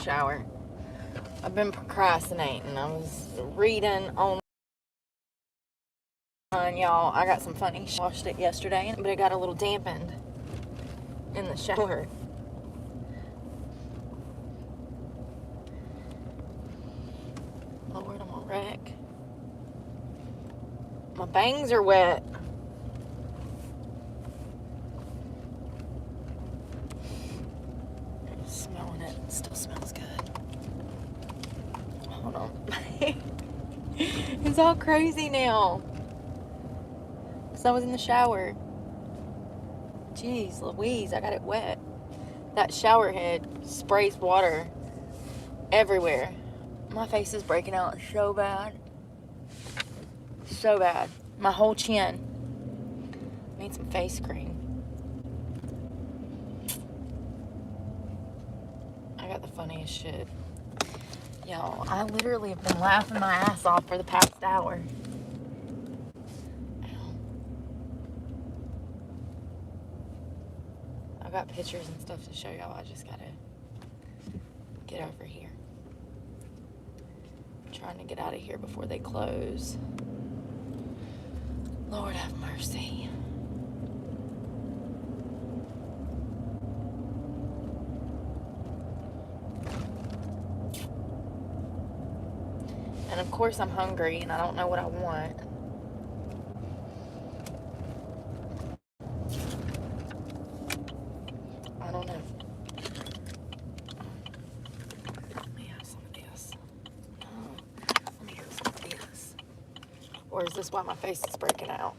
shower. I've been procrastinating. I was reading on y'all. I got some funny. Washed it yesterday, but it got a little dampened in the shower. Lord, I'm gonna wreck. My bangs are wet. I'm smelling it. It still smells good. Hold on. It's all crazy now. Because I was in the shower. Jeez Louise, I got it wet. That shower head sprays water everywhere. My face is breaking out so bad. So bad. My whole chin. Need some face cream. I got the funniest shit. Y'all, I literally have been laughing my ass off for the past hour. I've got pictures and stuff to show y'all. I just gotta get over here. I'm trying to get out of here before they close. Lord have mercy. And of course I'm hungry and I don't know what I want. I don't know. Let me have some of this. Let me have some of this. Or is this why my face is breaking out?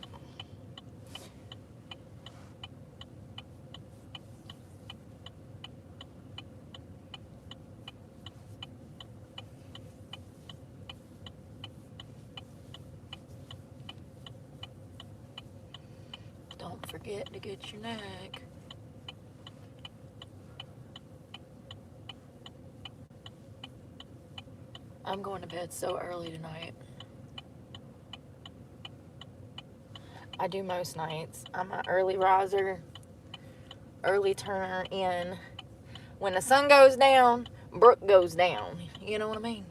Don't forget to get your neck. I'm going to bed so early tonight. I do most nights. I'm an early riser, early turner in. When the sun goes down, Brooke goes down. You know what I mean?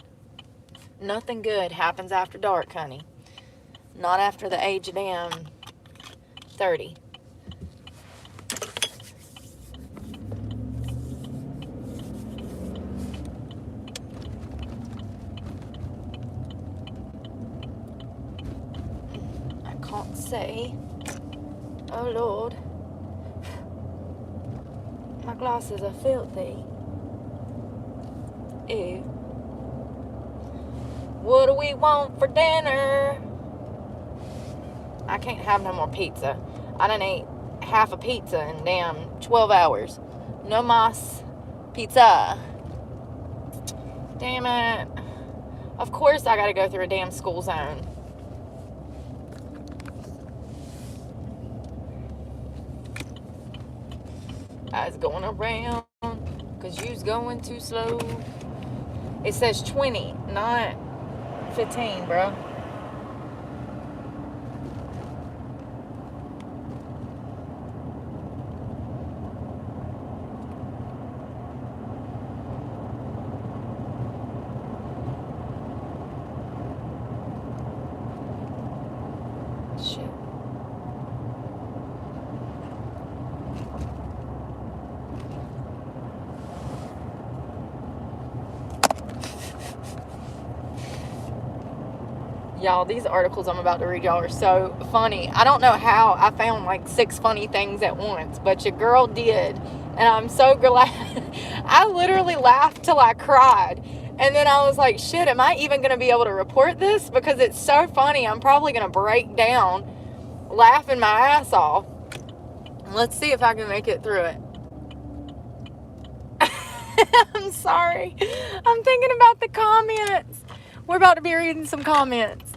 Nothing good happens after dark, honey. Not after the age of damn 30. I can't say. Oh, Lord. My glasses are filthy. Ew. What do we want for dinner? I can't have no more pizza. I done ate half a pizza in damn 12 hours. No mas pizza. Damn it. Of course I gotta go through a damn school zone. I was going around because you's going too slow. It says 20, not 15, bro. Shit. Y'all, these articles I'm about to read y'all are so funny. I don't know how I found like 6 funny things at once, but your girl did. And I'm so glad. I literally laughed till I cried. And then I was like, shit, am I even going to be able to report this? Because it's so funny. I'm probably going to break down laughing my ass off. Let's see if I can make it through it. I'm sorry. I'm thinking about the comments. We're about to be reading some comments.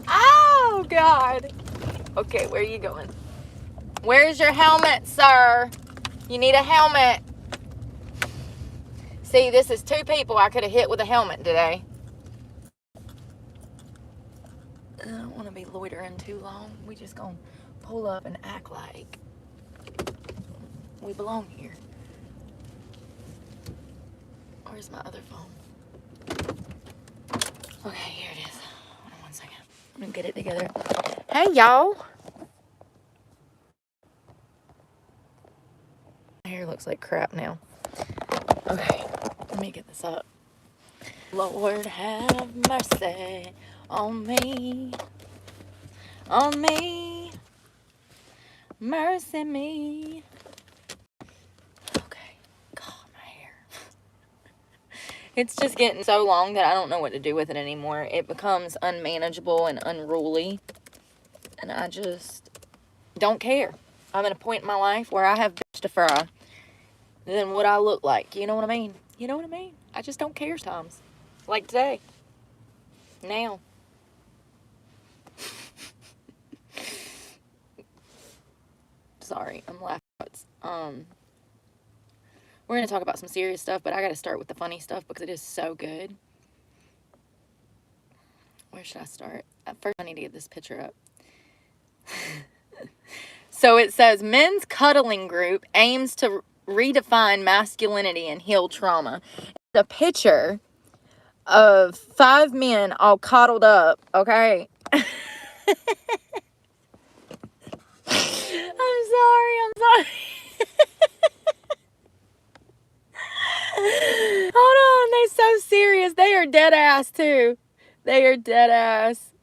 Oh, God. Okay, where are you going? Where's your helmet, sir? You need a helmet. See, this is 2 people I could have hit with a helmet today. I don't want to be loitering too long. We just gonna pull up and act like we belong here. Where's my other phone? Okay, here it is. Hold on one second. I'm gonna get it together. Hey, y'all. My hair looks like crap now. Okay, let me get this up. Lord, have mercy on me. On me. Mercy me. Okay. God, my hair. It's just getting so long that I don't know what to do with it anymore. It becomes unmanageable and unruly. And I just don't care. I'm at a point in my life where I have bitch to fry than what I look like. You know what I mean? You know what I mean? I just don't care sometimes. Like today. Now. Sorry, I'm laughing. We're going to talk about some serious stuff, but I got to start with the funny stuff because it is so good. Where should I start? First, I need to get this picture up. So it says, men's cuddling group aims to redefine masculinity and heal trauma. It's a picture of 5 men all coddled up, okay? I'm sorry. Hold on, they're so serious. They are dead ass too. They are dead ass.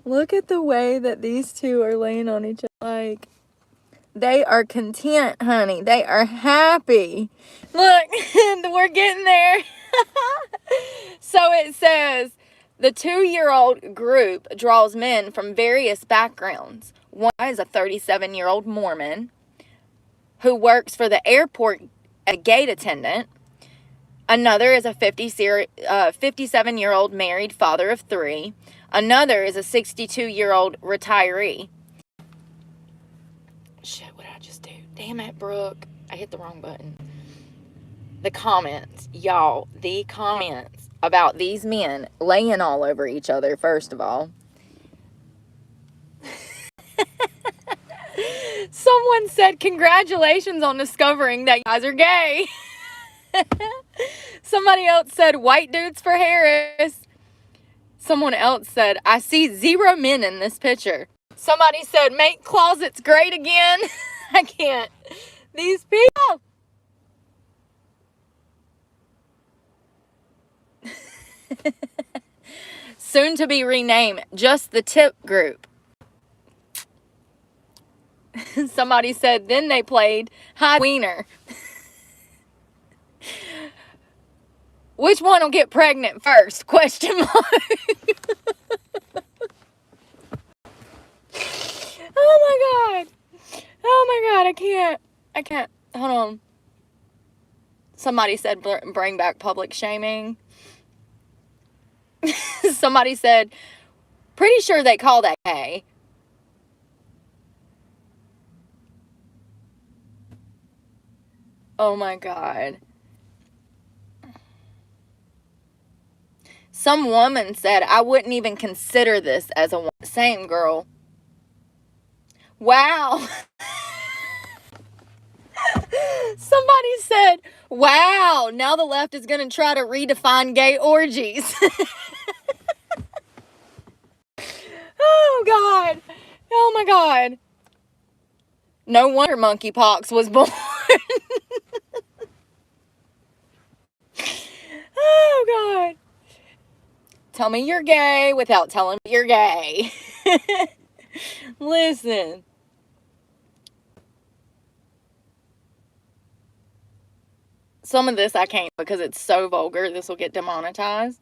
Look at the way that these two are laying on each other. Like, they are content, honey. They are happy. Look, we're getting there. So it says, the 2-year-old group draws men from various backgrounds. One is a 37-year-old Mormon who works for the airport as a gate attendant. Another is a 57-year-old married father of 3. Another is a 62-year-old retiree. Shit, what did I just do? Damn it, Brooke. I hit the wrong button. The comments, y'all, the comments about these men laying all over each other, first of all. Someone said, congratulations on discovering that you guys are gay. Somebody else said, white dudes for Harris. Someone else said, I see 0 men in this picture. Somebody said, make closets great again. I can't. These people. Soon to be renamed, just the tip group. Somebody said, then they played High Wiener. Which one will get pregnant first? Question mark. Oh my God. Oh my God. I can't. Hold on. Somebody said, bring back public shaming. Somebody said, pretty sure they call that gay. Oh my God. Some woman said, I wouldn't even consider this as a same girl. Wow. Somebody said, wow, now the left is going to try to redefine gay orgies. Oh God. Oh my God. No wonder monkeypox was born. Oh God. Tell me you're gay without telling me you're gay. Listen. Some of this I can't because it's so vulgar. This will get demonetized.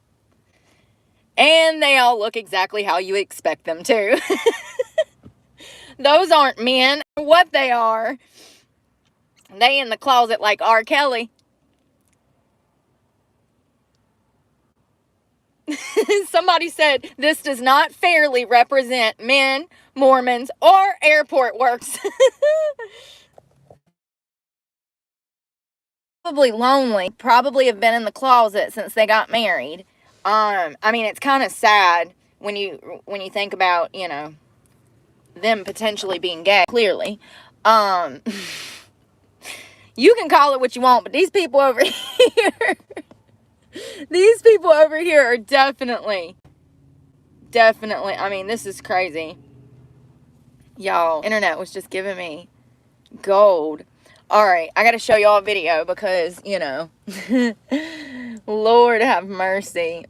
And they all look exactly how you expect them to. Those aren't men. What they are. They in the closet like R. Kelly. Somebody said, this does not fairly represent men, Mormons, or airport works. Probably lonely. Probably have been in the closet since they got married. I mean, it's kind of sad when you think about, you know, them potentially being gay, clearly. You You can call it what you want, but these people over here, these people over here are definitely, I mean, this is crazy. Y'all, internet was just giving me gold. All right, I got to show y'all a video because, you know, Lord have mercy.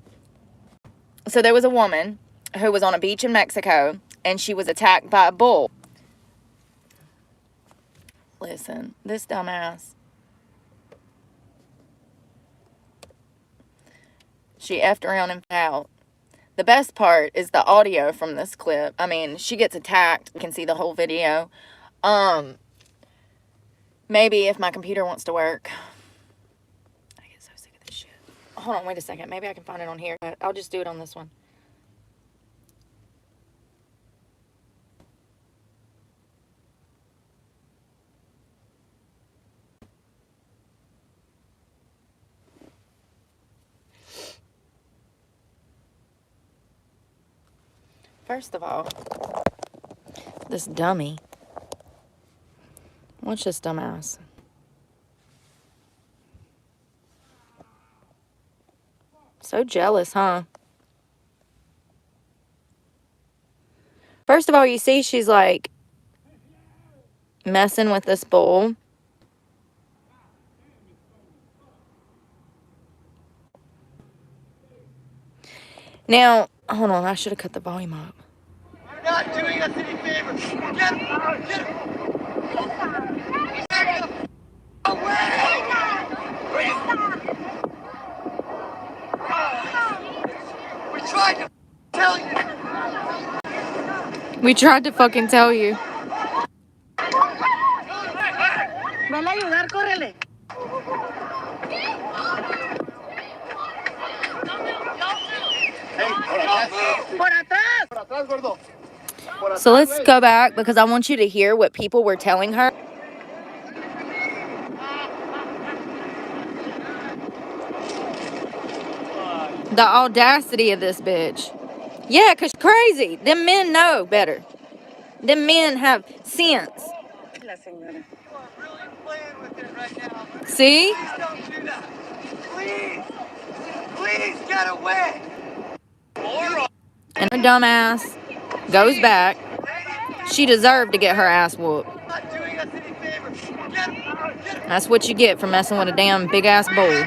So there was a woman who was on a beach in Mexico, and she was attacked by a bull. Listen, this dumbass. She effed around and out. The best part is the audio from this clip. I mean, she gets attacked. You can see the whole video. Maybe if my computer wants to work. I get so sick of this shit. Hold on, wait a second. Maybe I can find it on here. I'll just do it on this one. First of all, this dummy. Watch this dumbass. So jealous, huh? First of all, you see she's like messing with this bull. Now, hold on, I should have cut the volume up. You're not doing us any favors. Get away! We tried to tell you. We tried to fucking tell you. Vale a ayudar, córrele. Por atrás. Por atrás, gordo. So let's go back because I want you to hear what people were telling her. The audacity of this bitch. Yeah, because crazy. Them men know better. Them men have sense. You are really playing with it right now. See? Please don't do that. Please. Please get away. And her dumbass goes back. She deserved to get her ass whooped. Not doing us any favors. That's what you get for messing with a damn big ass bull.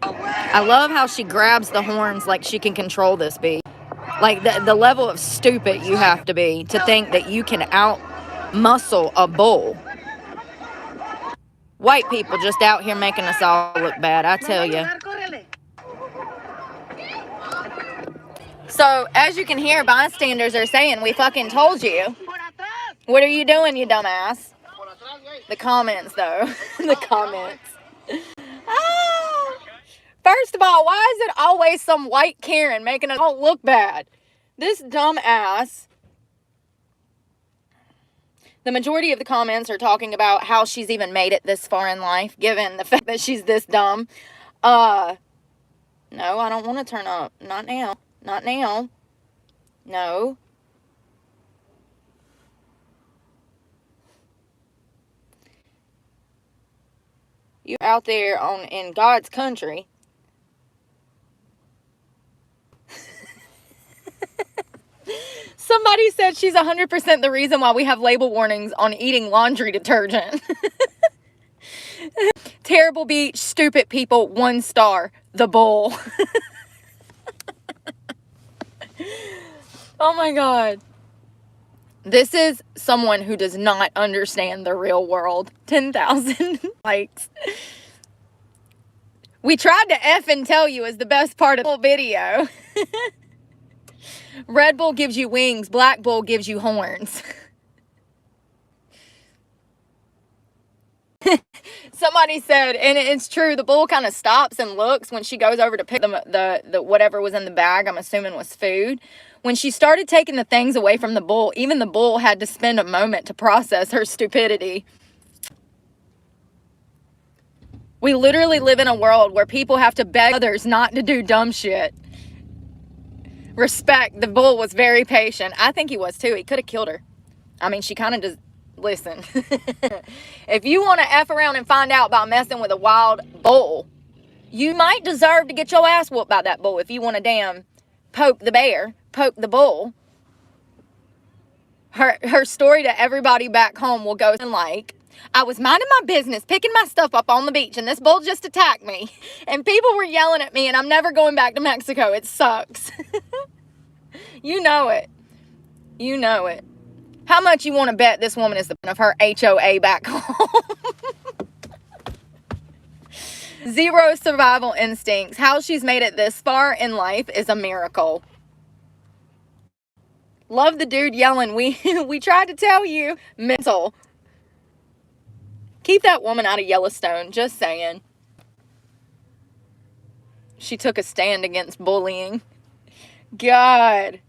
I love how she grabs the horns like she can control this beast. Like the level of stupid you have to be to think that you can out muscle a bull. White people just out here making us all look bad, I tell you. So, as you can hear, bystanders are saying, we fucking told you. What are you doing, you dumbass? The comments, though. The comments. Ah! First of all, why is it always some white Karen making it all look bad? This dumbass. The majority of the comments are talking about how she's even made it this far in life, given the fact that she's this dumb. No, I don't want to turn up. Not now. Not now. No. You're out there in God's country. Somebody said she's 100% the reason why we have label warnings on eating laundry detergent. Terrible beach, stupid people, 1 star, the bull. Oh my God. This is someone who does not understand the real world. 10,000 likes. We tried to effing tell you is the best part of the whole video. Red Bull gives you wings. Black Bull gives you horns. Somebody said, and it's true, the bull kind of stops and looks when she goes over to pick the whatever was in the bag, I'm assuming was food. When she started taking the things away from the bull, even the bull had to spend a moment to process her stupidity. We literally live in a world where people have to beg others not to do dumb shit. Respect. The bull was very patient. I think he was too. He could have killed her. I mean, she kind of listen. If you want to F around and find out about messing with a wild bull, you might deserve to get your ass whooped by that bull if you want to damn poke the bear, poke the bull. Her story to everybody back home will go something like, I was minding my business, picking my stuff up on the beach, and this bull just attacked me. And people were yelling at me, and I'm never going back to Mexico. It sucks. You know it. You know it. How much you want to bet this woman is the of her HOA back home? Zero survival instincts. How she's made it this far in life is a miracle. Love the dude yelling, we tried to tell you. Mental. Keep that woman out of Yellowstone. Just saying. She took a stand against bullying. God.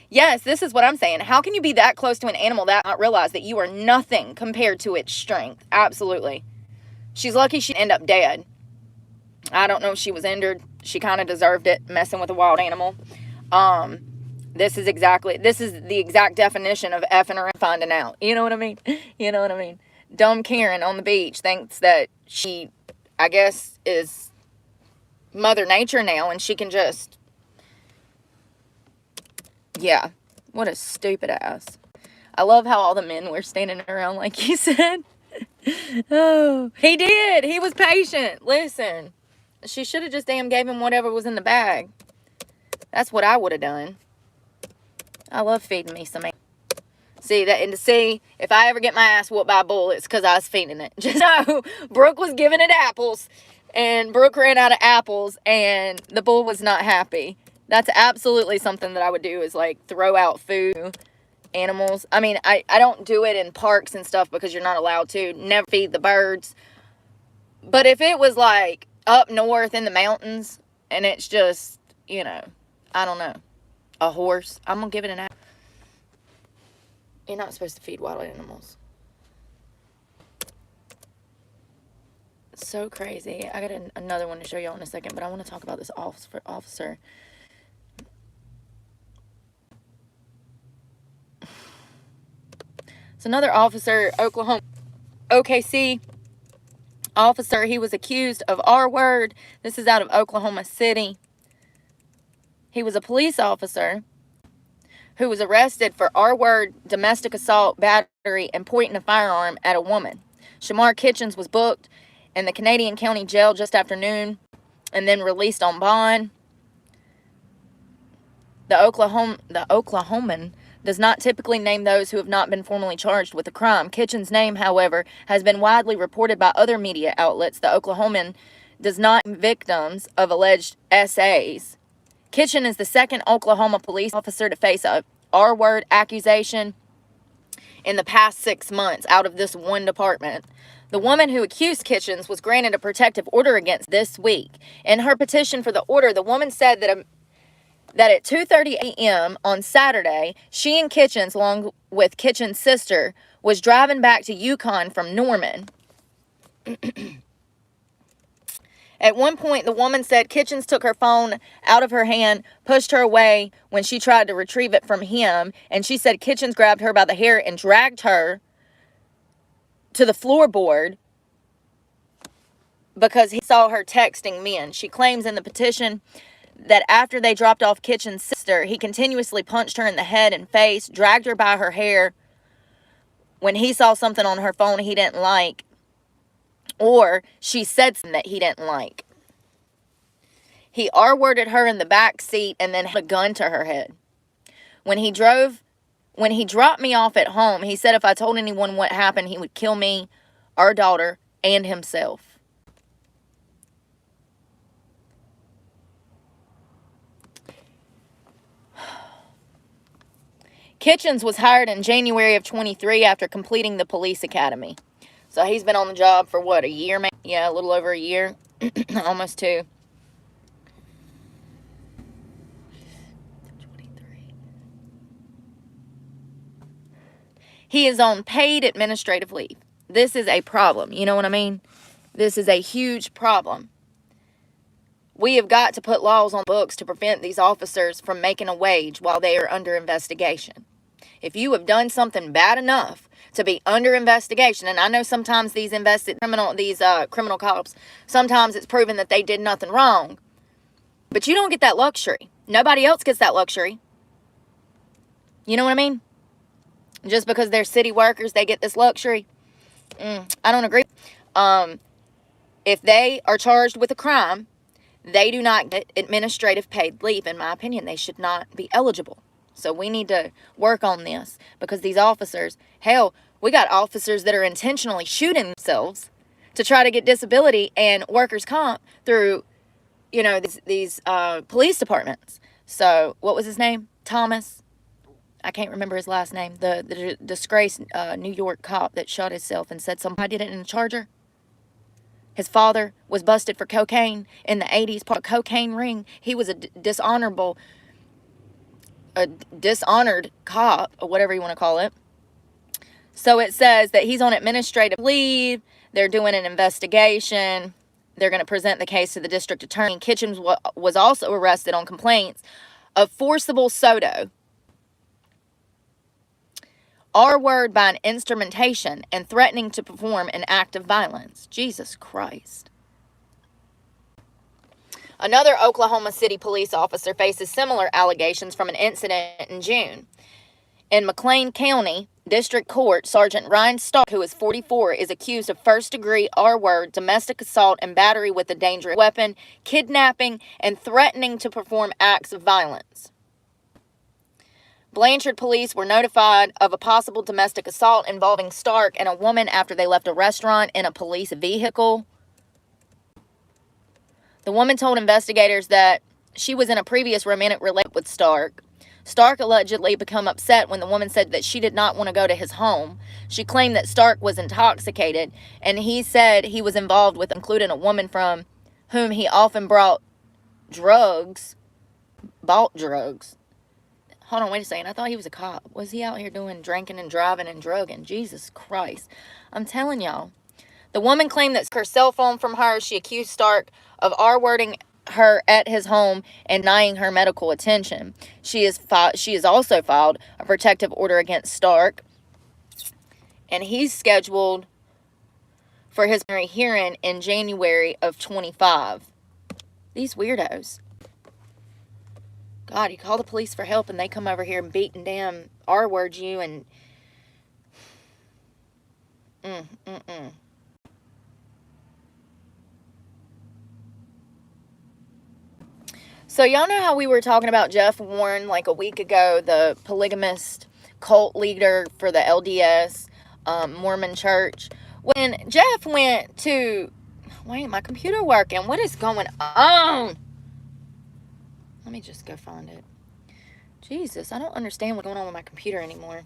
Yes, this is what I'm saying. How can you be that close to an animal that not realize that you are nothing compared to its strength? Absolutely. She's lucky she ended up dead. I don't know if she was injured. She kind of deserved it, messing with a wild animal. This is the exact definition of effing around finding out. You know what I mean? You know what I mean? Dumb Karen on the beach thinks that she, I guess, is Mother Nature now, and she can just, yeah, what a stupid ass. I love how all the men were standing around like you said. Oh, he did. He was patient. Listen, she should have just damn gave him whatever was in the bag. That's what I would have done. I love feeding me some. See, if I ever get my ass whooped by a bull, it's because I was feeding it. Just know, Brooke was giving it apples, and Brooke ran out of apples, and the bull was not happy. That's absolutely something that I would do, is like throw out food, animals. I mean, I don't do it in parks and stuff because you're not allowed to. Never feed the birds. But if it was like up north in the mountains, and it's just, you know, I don't know, a horse, I'm going to give it an apple. You're not supposed to feed wild animals. It's so crazy. I got another one to show y'all in a second, but I want to talk about this officer. It's another officer, Oklahoma, OKC officer. He was accused of R-word. This is out of Oklahoma City. He was a police officer who was arrested for R-word, domestic assault, battery, and pointing a firearm at a woman. Shamar Kitchens was booked in the Canadian County Jail just after noon and then released on bond. The Oklahoman does not typically name those who have not been formally charged with a crime. Kitchens' name, however, has been widely reported by other media outlets. The Oklahoman does not name victims of alleged SAs. Kitchen is the second Oklahoma police officer to face a R-word accusation in the past 6 months out of this one department. The woman who accused Kitchens was granted a protective order against this week. In her petition for the order, the woman said that at 2:30 a.m. on Saturday, she and Kitchens, along with Kitchens' sister, was driving back to Yukon from Norman. At one point, the woman said Kitchens took her phone out of her hand, pushed her away when she tried to retrieve it from him, and she said Kitchens grabbed her by the hair and dragged her to the floorboard because he saw her texting men. She claims in the petition that after they dropped off Kitchens' sister, he continuously punched her in the head and face, dragged her by her hair when he saw something on her phone he didn't like, or she said something that he didn't like. He R-worded her in the back seat and then had a gun to her head. When he dropped me off at home, he said if I told anyone what happened, he would kill me, our daughter, and himself. Kitchens was hired in January of 23 after completing the police academy. So he's been on the job for what, a year? Maybe? Yeah, a little over a year. Almost 2. 23. He is on paid administrative leave. This is a problem. You know what I mean? This is a huge problem. We have got to put laws on books to prevent these officers from making a wage while they are under investigation. If you have done something bad enough to be under investigation, and I know sometimes these criminal cops, sometimes it's proven that they did nothing wrong, but you don't get that luxury. Nobody else gets that luxury. You know what I mean? Just because they're city workers, they get this luxury. I don't agree. If they are charged with a crime, they do not get administrative paid leave. In my opinion, they should not be eligible. So we need to work on this, because these officers, hell, we got officers that are intentionally shooting themselves to try to get disability and workers' comp through, you know, these police departments. So what was his name? Thomas. I can't remember his last name. The disgraced New York cop that shot himself and said somebody did it in a Charger. His father was busted for cocaine in the 80s, part of a cocaine ring. He was a dishonored cop, or whatever you want to call it. So it says that he's on administrative leave. They're doing an investigation. They're going to present the case to the district attorney. Kitchens was also arrested on complaints of forcible sodo, R-word by an instrumentation, and threatening to perform an act of violence. Jesus Christ. Another Oklahoma City police officer faces similar allegations from an incident in June. In McLean County District Court, Sergeant Ryan Stark, who is 44, is accused of first-degree R-word, domestic assault, and battery with a dangerous weapon, kidnapping, and threatening to perform acts of violence. Blanchard police were notified of a possible domestic assault involving Stark and a woman after they left a restaurant in a police vehicle. The woman told investigators that she was in a previous romantic relationship with Stark. Stark allegedly became upset when the woman said that she did not want to go to his home. She claimed that Stark was intoxicated, and he said he was involved with, including a woman from whom he often bought drugs. Hold on, wait a second. I thought he was a cop. Was he out here doing drinking and driving and drugging? Jesus Christ. I'm telling y'all. The woman claimed that her cell phone from her. She accused Stark of R-wording her at his home and denying her medical attention. She has also filed a protective order against Stark, and he's scheduled for his hearing in January of 25. These weirdos. God, you call the police for help and they come over here and beat and damn R-word you and... So y'all know how we were talking about Jeff Warren like a week ago, the polygamist cult leader for the LDS Mormon church? When Jeff went to... Wait, my computer working. What is going on? Let me just go find it. Jesus, I don't understand what's going on with my computer anymore.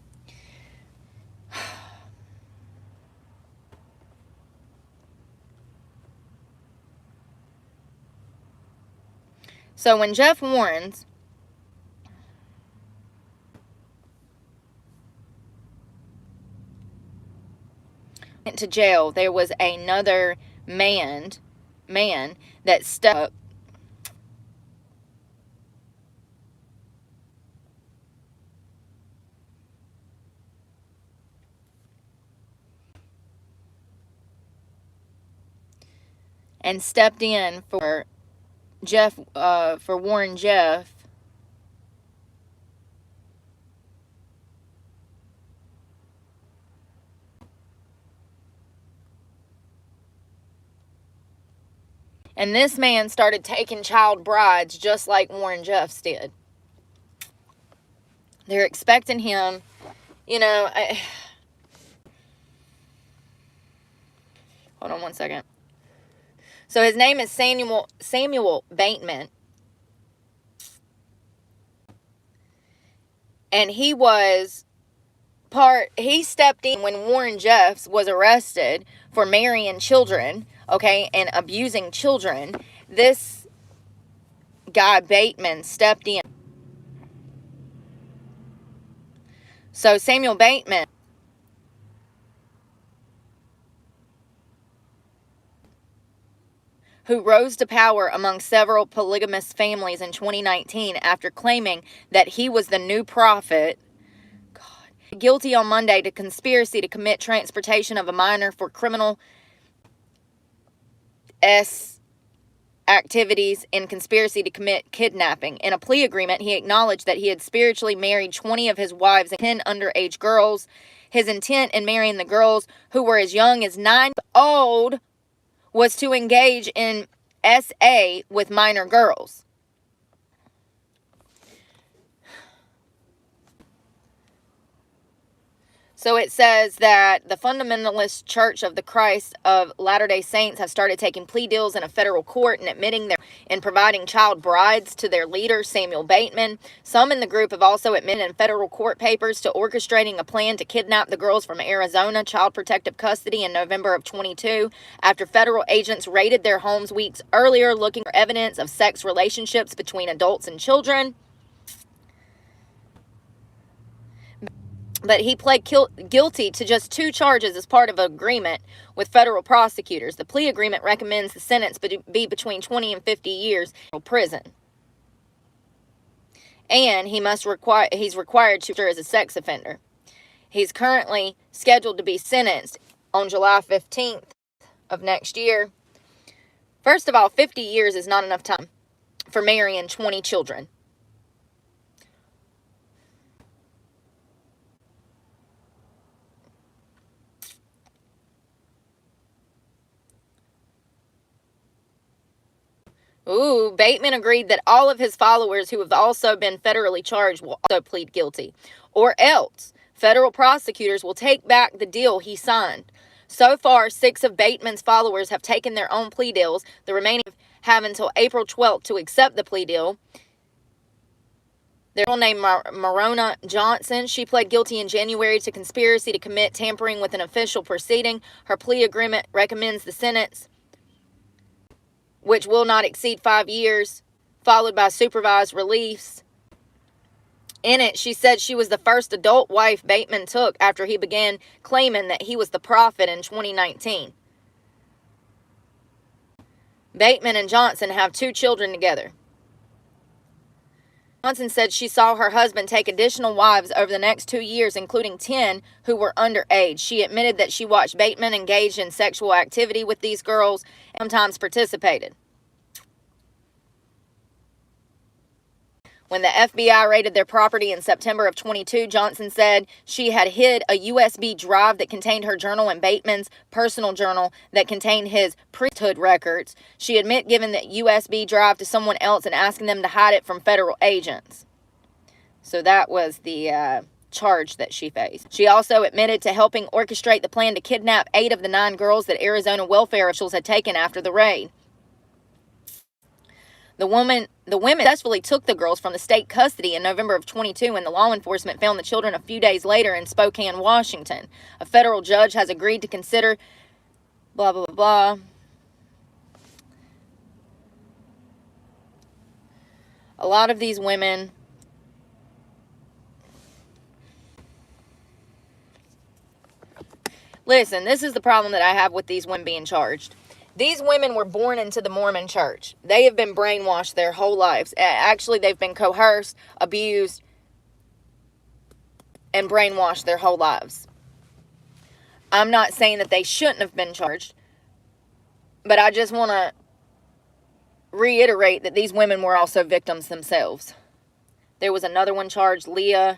So when Jeff Warren's went to jail, there was another man that stepped up and stepped in for Warren Jeff. And this man started taking child brides just like Warren Jeffs did. They're expecting him, you know... Hold on one second. So his name is Samuel Bateman. And he stepped in when Warren Jeffs was arrested for marrying children, okay, and abusing children. This guy, Bateman, stepped in. So Samuel Bateman, who rose to power among several polygamous families in 2019 after claiming that he was the new prophet. God. guilty on Monday to conspiracy to commit transportation of a minor for criminal activities and conspiracy to commit kidnapping. In a plea agreement, he acknowledged that he had spiritually married 20 of his wives and 10 underage girls. His intent in marrying the girls, who were as young as 9 years old, was to engage in SA with minor girls. So it says that the Fundamentalist Church of the Christ of Latter-day Saints has started taking plea deals in a federal court and admitting in providing child brides to their leader, Samuel Bateman. Some in the group have also admitted in federal court papers to orchestrating a plan to kidnap the girls from Arizona Child Protective Custody in November of 22 after federal agents raided their homes weeks earlier looking for evidence of sex relationships between adults and children. But he pled guilty to just 2 charges as part of an agreement with federal prosecutors. The plea agreement recommends the sentence be between 20 and 50 years in prison. And he's required to serve as a sex offender. He's currently scheduled to be sentenced on July 15th of next year. First of all, 50 years is not enough time for marrying 20 children. Ooh, Bateman agreed that all of his followers who have also been federally charged will also plead guilty. Or else, federal prosecutors will take back the deal he signed. So far, 6 of Bateman's followers have taken their own plea deals. The remaining have until April 12th to accept the plea deal. There's a girl named Marona Johnson. She pled guilty in January to conspiracy to commit tampering with an official proceeding. Her plea agreement recommends the sentence, which will not exceed 5 years, followed by supervised release. In it, she said she was the first adult wife Bateman took after he began claiming that he was the prophet in 2019. Bateman and Johnson have 2 children together. Johnson said she saw her husband take additional wives over the next 2 years, including 10 who were underage. She admitted that she watched Bateman engage in sexual activity with these girls and sometimes participated. When the FBI raided their property in September of 22, Johnson said she had hid a USB drive that contained her journal and Bateman's personal journal that contained his priesthood records. She admitted giving the USB drive to someone else and asking them to hide it from federal agents. So that was the charge that she faced. She also admitted to helping orchestrate the plan to kidnap 8 of the 9 girls that Arizona welfare officials had taken after the raid. The women successfully took the girls from the state custody in November of 22, and the law enforcement found the children a few days later in Spokane, Washington. A federal judge has agreed to consider blah, blah, blah, blah. A lot of these women listen, this is the problem that I have with these women being charged. These women were born into the Mormon church. They have been brainwashed their whole lives. Actually, they've been coerced, abused, and brainwashed their whole lives. I'm not saying that they shouldn't have been charged, but I just want to reiterate that these women were also victims themselves. There was another one charged, Leah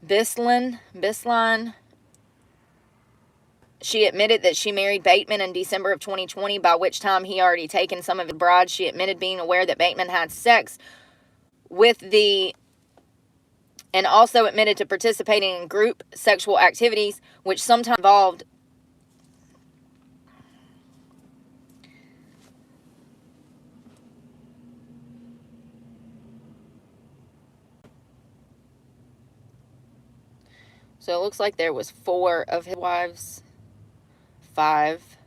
Bisline. She admitted that she married Bateman in December of 2020, by which time he already taken some of his brides. She admitted being aware that Bateman had sex with and also admitted to participating in group sexual activities, which sometimes involved so it looks like there was 4 of his wives. 5.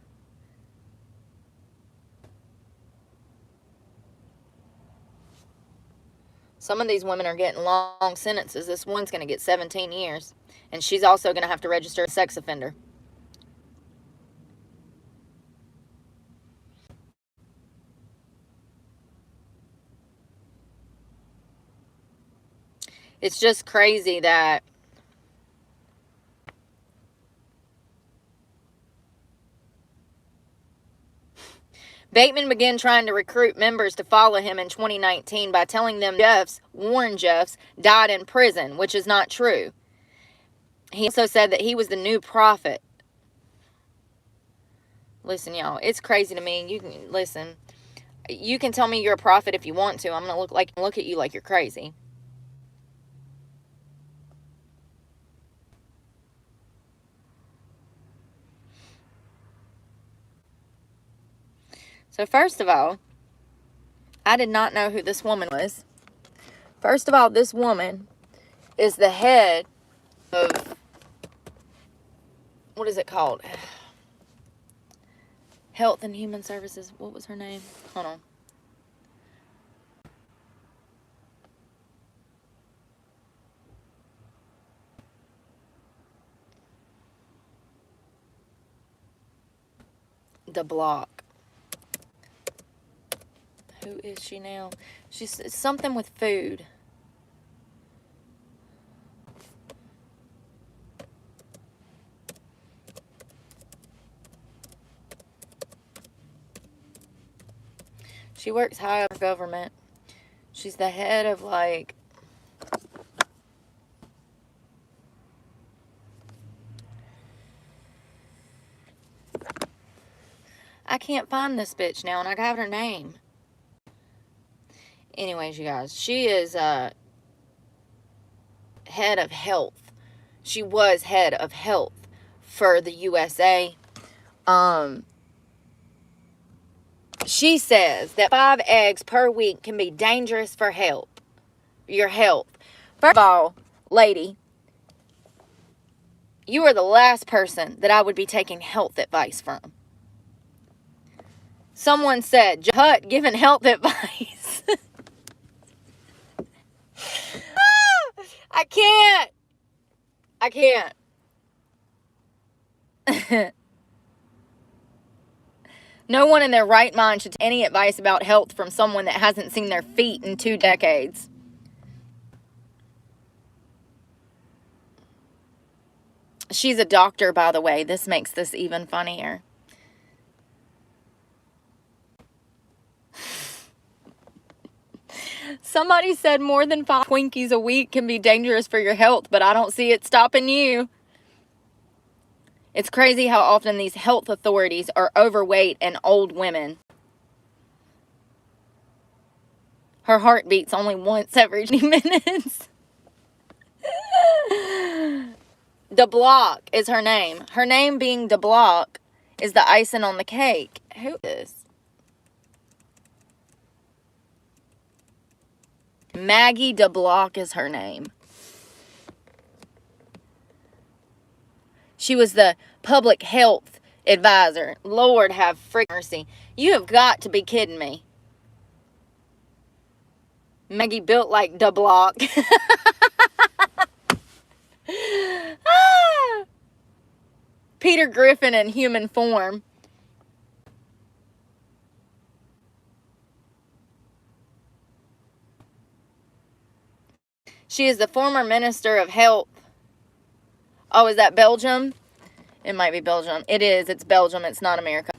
Some of these women are getting long sentences. This one's going to get 17 years. And she's also going to have to register as a sex offender. It's just crazy that Bateman began trying to recruit members to follow him in 2019 by telling them Warren Jeffs, died in prison, which is not true. He also said that he was the new prophet. Listen, y'all, it's crazy to me. You can listen. You can tell me you're a prophet if you want to. I'm going to look at you like you're crazy. So first of all, I did not know who this woman was. First of all, this woman is the head of, what is it called? Health and Human Services. What was her name? Hold on. The Block. Who is she now? She's something with food. She works high up government. She's the head of like I can't find this bitch now, and I got her name. Anyways, you guys, she is head of health. She was head of health for the USA. She says that 5 eggs per week can be dangerous for your health. First of all, lady, you are the last person that I would be taking health advice from. Someone said, Hut giving health advice. I can't. No one in their right mind should take any advice about health from someone that hasn't seen their feet in 2 decades. She's a doctor, by the way. This makes this even funnier. Somebody said more than 5 Twinkies a week can be dangerous for your health, but I don't see it stopping you. It's crazy how often these health authorities are overweight and old women. Her heart beats only once every 20 minutes. The Block is her name. Her name being the Block is the icing on the cake. Who is? Maggie DeBlock is her name. She was the public health advisor. Lord have freaking mercy. You have got to be kidding me. Maggie built like DeBlock. Peter Griffin in human form. She is the former Minister of Health. Oh, is that Belgium? It might be Belgium. It is. It's Belgium. It's not America.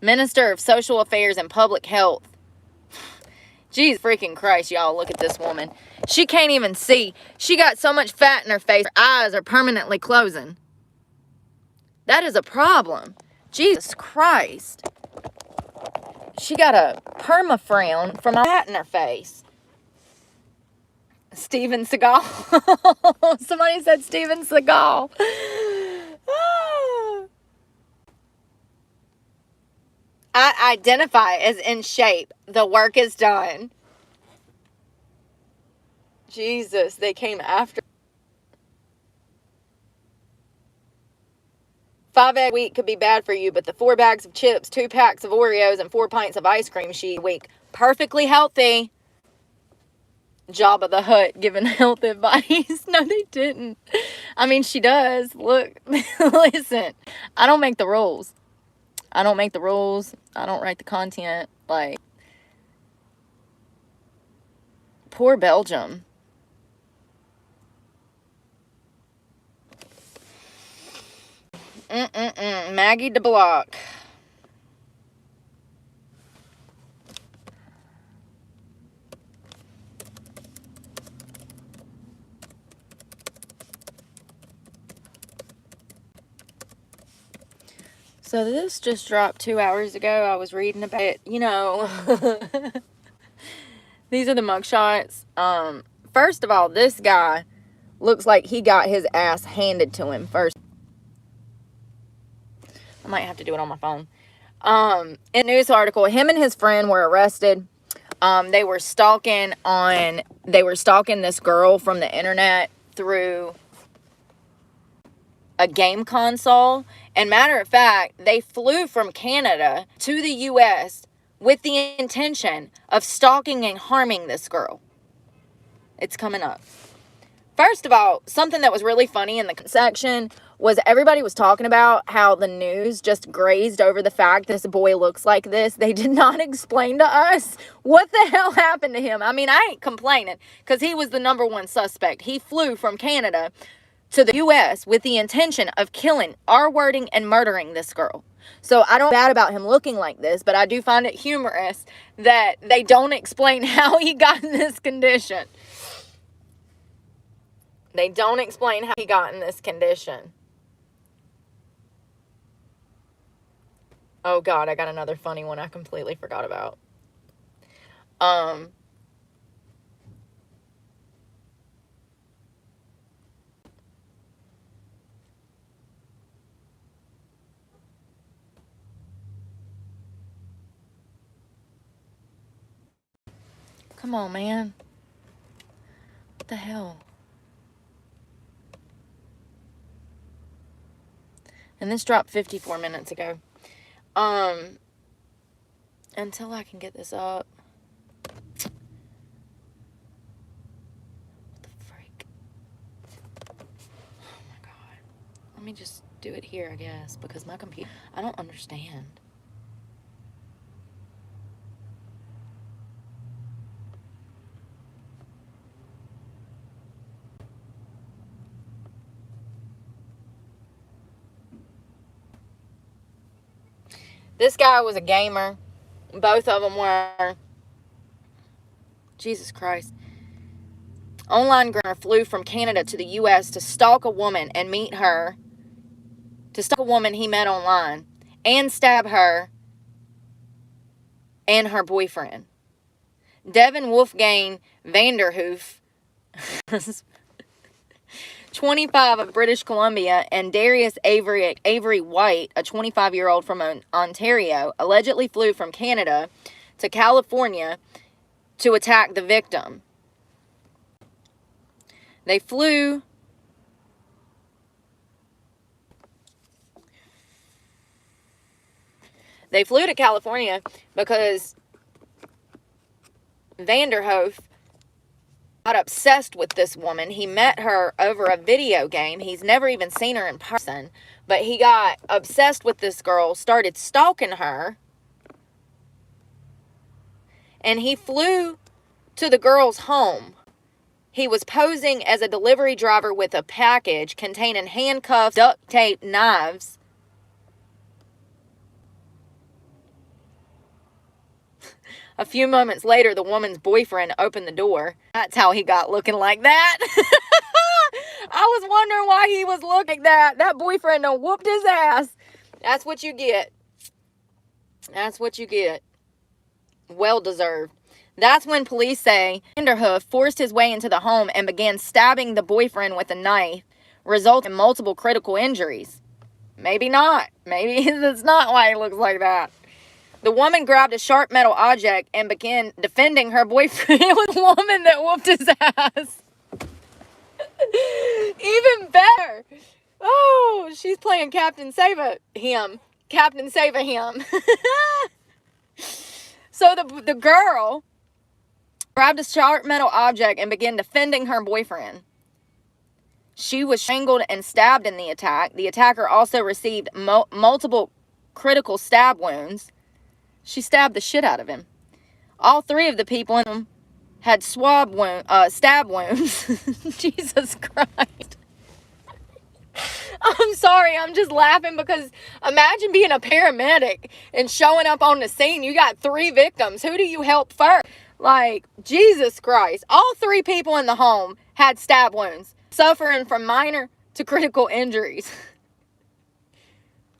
Minister of Social Affairs and Public Health. Jeez freaking Christ, y'all. Look at this woman. She can't even see. She got so much fat in her face. Her eyes are permanently closing. That is a problem. Jesus Christ. She got a perma-frown from a fat in her face. Steven Seagal. Somebody said Steven Seagal. I identify as in shape. The work is done. Jesus, they came after. 5 eggs a week could be bad for you, but the 4 bags of chips, 2 packs of Oreos, and 4 pints of ice cream she eat a week. Perfectly healthy. Jabba the Hutt giving health advice. No, they didn't. I mean, she does. Look, listen, I don't make the rules. I don't make the rules. I don't write the content. Like, poor Belgium. Maggie DeBlock. So this just dropped 2 hours ago. I was reading about it, you know. These are the mugshots. First of all, this guy looks like he got his ass handed to him first. I might have to do it on my phone. In a news article, him and his friend were arrested. They were stalking this girl from the internet through a game console. And matter of fact, they flew from Canada to the US with the intention of stalking and harming this girl. It's coming up. First of all, something that was really funny in the section was everybody was talking about how the news just grazed over the fact this boy looks like this. They did not explain to us what the hell happened to him. I mean, I ain't complaining because he was the #1 suspect. He flew from Canada to the U.S. with the intention of killing, R-wording, and murdering this girl. So I don't feel bad about him looking like this, but I do find it humorous that they don't explain how he got in this condition. They don't explain how he got in this condition. Oh God, I got another funny one I completely forgot about. Come on, man. What the hell? And this dropped 54 minutes ago. Until I can get this up. What the freak? Oh my God. Let me just do it here, I guess, because my computer, I don't understand. This guy was a gamer. Both of them were. Jesus Christ. Online gamer flew from Canada to the U.S. to stalk a woman and meet her. To stalk a woman he met online. And stab her and her boyfriend. Devin Wolfgang Vanderhoof, 25 of British Columbia, and Darius Avery White, a 25-year-old from Ontario, allegedly flew from Canada to California to attack the victim. They flew to California because Vanderhoof got obsessed with this woman. He met her over a video game. He's never even seen her in person, but he got obsessed with this girl, started stalking her, and he flew to the girl's home. He was posing as a delivery driver with a package containing handcuffs, duct tape, knives. A few moments later, the woman's boyfriend opened the door. That's how he got looking like that. I was wondering why he was looking like that. That boyfriend done whooped his ass. That's what you get. That's what you get. Well deserved. That's when police say Vanderhoof forced his way into the home and began stabbing the boyfriend with a knife, resulting in multiple critical injuries. Maybe not. Maybe that's not why he looks like that. The woman grabbed a sharp metal object and began defending her boyfriend. It was a woman that whooped his ass. Even better. Oh, she's playing Captain Save-A-Him. Captain Save-A-Him. So the girl grabbed a sharp metal object and began defending her boyfriend. She was strangled and stabbed in the attack. The attacker also received multiple critical stab wounds. She stabbed the shit out of him. All three of the people in him had stab wounds. Jesus Christ. I'm sorry, I'm just laughing because imagine being a paramedic and showing up on the scene. You got 3 victims. Who do you help first? Like, Jesus Christ. All 3 people in the home had stab wounds, suffering from minor to critical injuries.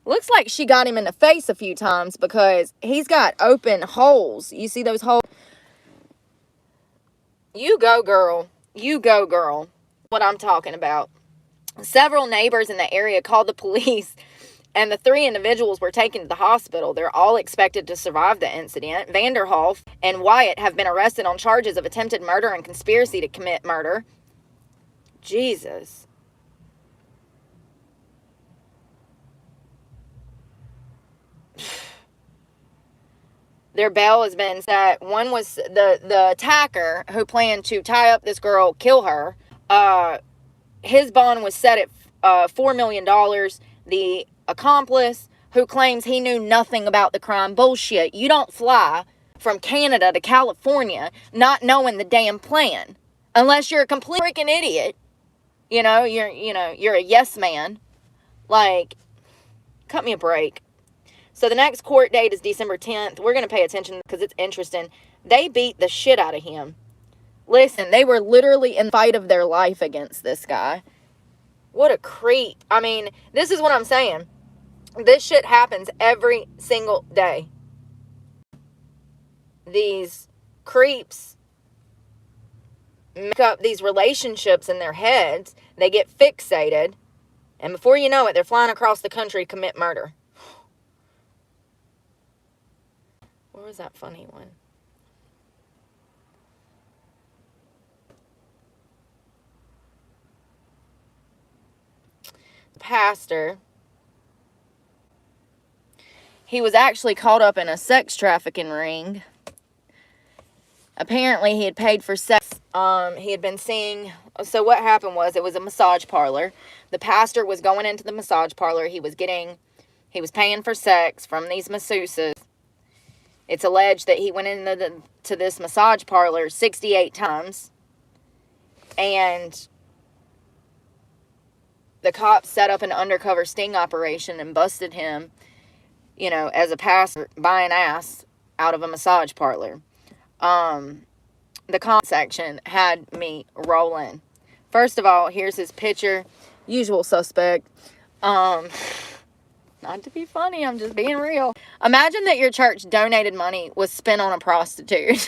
Looks like she got him in the face a few times because he's got open holes. You see those holes? You go, girl. You go, girl. What I'm talking about. Several neighbors in the area called the police, and the 3 individuals were taken to the hospital. They're all expected to survive the incident. Vanderhoff and Wyatt have been arrested on charges of attempted murder and conspiracy to commit murder. Jesus. Their bail has been set. One was the attacker who planned to tie up this girl, kill her. His bond was set at $4 million. The accomplice, who claims he knew nothing about the crime. Bullshit. You don't fly from Canada to California not knowing the damn plan. Unless you're a complete freaking idiot. You're a yes man. Like, cut me a break. So the next court date is December 10th. We're going to pay attention because it's interesting. They beat the shit out of him. Listen, they were literally in the fight of their life against this guy. What a creep. I mean, this is what I'm saying. This shit happens every single day. These creeps make up these relationships in their heads. They get fixated. And before you know it, they're flying across the country to commit murder. Where was that funny one? The pastor. He was actually caught up in a sex trafficking ring. Apparently, he had paid for sex. He had been seeing... So what happened was, it was a massage parlor. The pastor was going into the massage parlor. He was paying for sex from these masseuses. It's alleged that he went into this massage parlor 68 times. And the cops set up an undercover sting operation and busted him, as a pastor buying ass out of a massage parlor. The comment section had me rolling. First of all, here's his picture. Usual suspect. Not to be funny, I'm just being real. Imagine that your church donated money was spent on a prostitute.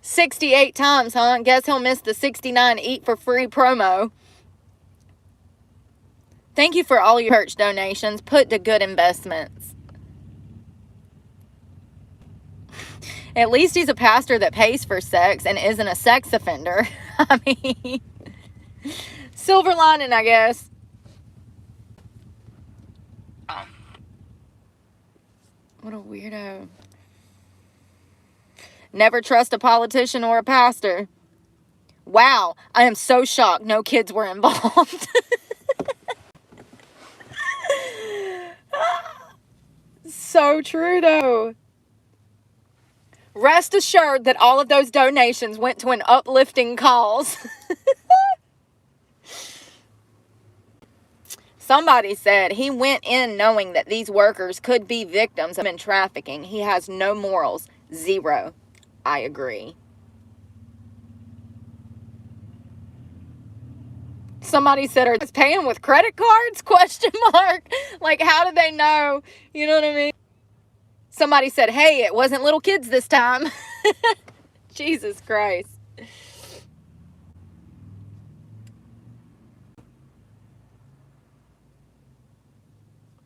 68 times, huh? Guess he'll miss the 69 eat for free promo. Thank you for all your church donations. Put to good investments. At least he's a pastor that pays for sex and isn't a sex offender. I mean, silver lining, I guess. What a weirdo. Never trust a politician or a pastor. Wow, I am so shocked no kids were involved. So true, though. Rest assured that all of those donations went to an uplifting cause. Somebody said he went in knowing that these workers could be victims of human trafficking. He has no morals. Zero. I agree. Somebody said, are they paying with credit cards? Question mark. Like, how did they know? You know what I mean? Somebody said, hey, it wasn't little kids this time. Jesus Christ.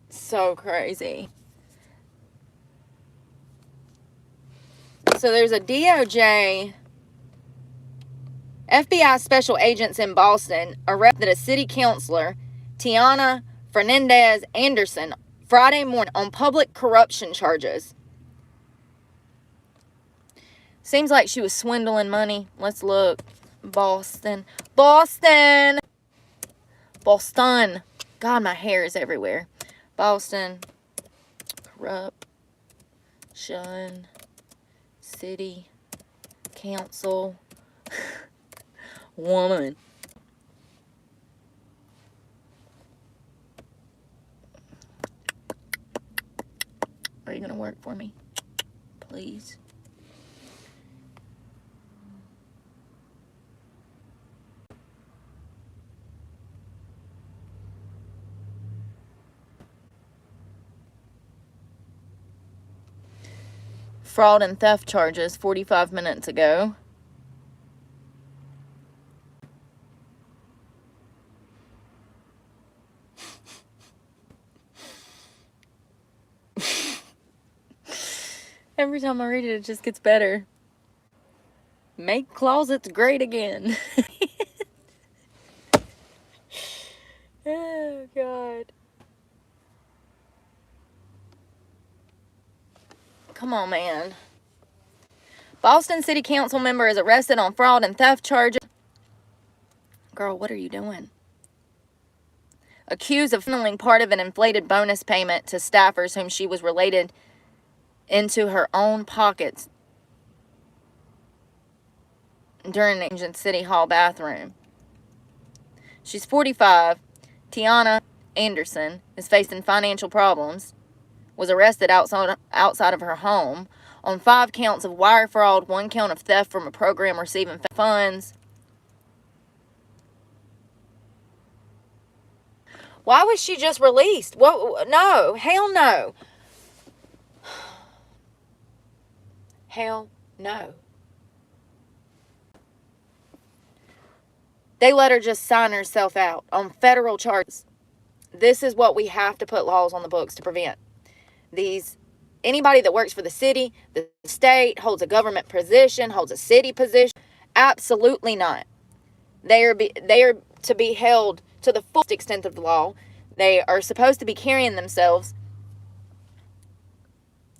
So crazy. So there's a DOJ, FBI special agents in Boston arrested a city councilor, Tiana Fernandez Anderson, Friday morning on public corruption charges. Seems like she was swindling money. Let's look. Boston. Boston. Boston. God, my hair is everywhere. Boston. Corruption. City. Council. Woman. Are you going to work for me? Please. fraud and theft charges 45 minutes ago. Every time I read it, it just gets better. Make closets great again. Oh, God. Come on, man. Boston City Council member is arrested on fraud and theft charges. Girl, what are you doing? Accused of funneling part of an inflated bonus payment to staffers whom she was related into her own pockets during an in City Hall bathroom. She's 45. Tiana Anderson is facing financial problems. Was arrested outside of her home on 5 counts of wire fraud, 1 count of theft from a program receiving funds. Why was she just released? Well, no, hell no. Hell no. They let her just sign herself out on federal charges. This is what we have to put laws on the books to prevent. Anybody that works for the city, the state, holds a government position, holds a city position, absolutely not. They are to be held to the full extent of the law. They are supposed to be carrying themselves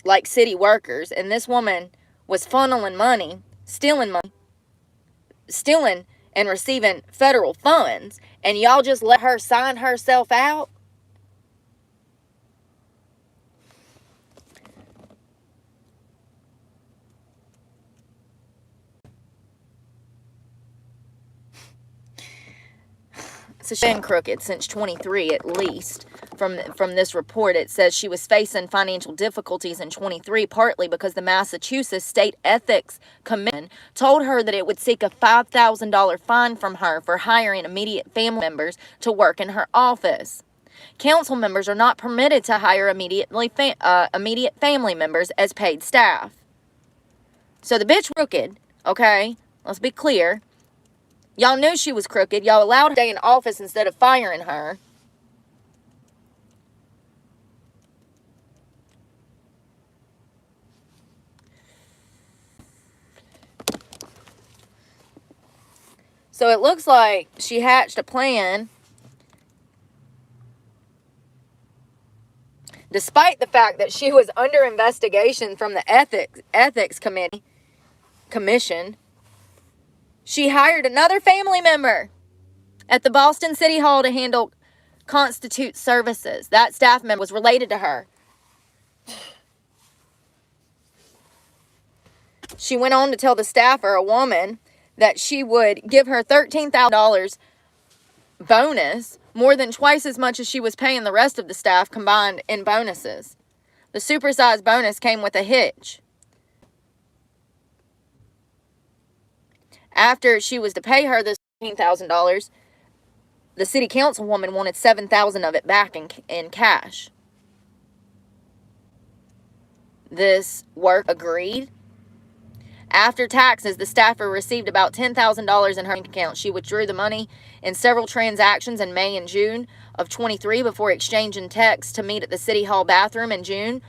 like city workers, and this woman was funneling money, stealing and receiving federal funds, and y'all just let her sign herself out? So she's been crooked since 23 at least. From this report, it says she was facing financial difficulties in 23, partly because the Massachusetts State Ethics Commission told her that it would seek a $5,000 fine from her for hiring immediate family members to work in her office. Council members are not permitted to hire immediate family members as paid staff. So the bitch crooked, okay? Let's be clear. Y'all knew she was crooked. Y'all allowed her to stay in office instead of firing her. So it looks like she hatched a plan, despite the fact that she was under investigation from the ethics commission. She hired another family member at the Boston City Hall to handle constitute services. That staff member was related to her. She went on to tell the staffer, a woman, that she would give her $13,000 bonus, more than twice as much as she was paying the rest of the staff combined in bonuses. The supersized bonus came with a hitch. After she was to pay her this $13,000, the city councilwoman wanted $7,000 of it back in cash. This work agreed. After taxes, the staffer received about $10,000 in her bank account. She withdrew the money in several transactions in May and June of 23 before exchanging texts to meet at the City Hall bathroom in June.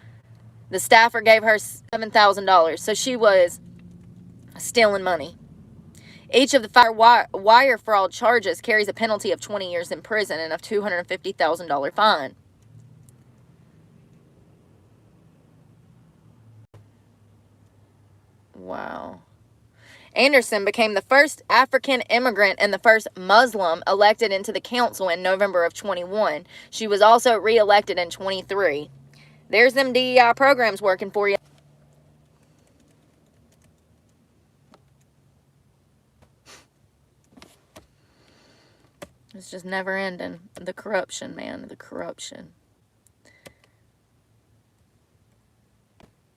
The staffer gave her $7,000, so she was stealing money. Each of the wire fraud charges carries a penalty of 20 years in prison and a $250,000 fine. Wow. Anderson became the first African immigrant and the first Muslim elected into the council in November of 21. She was also re-elected in 23. There's them DEI programs working for you. It's just never ending. The corruption, man. The corruption.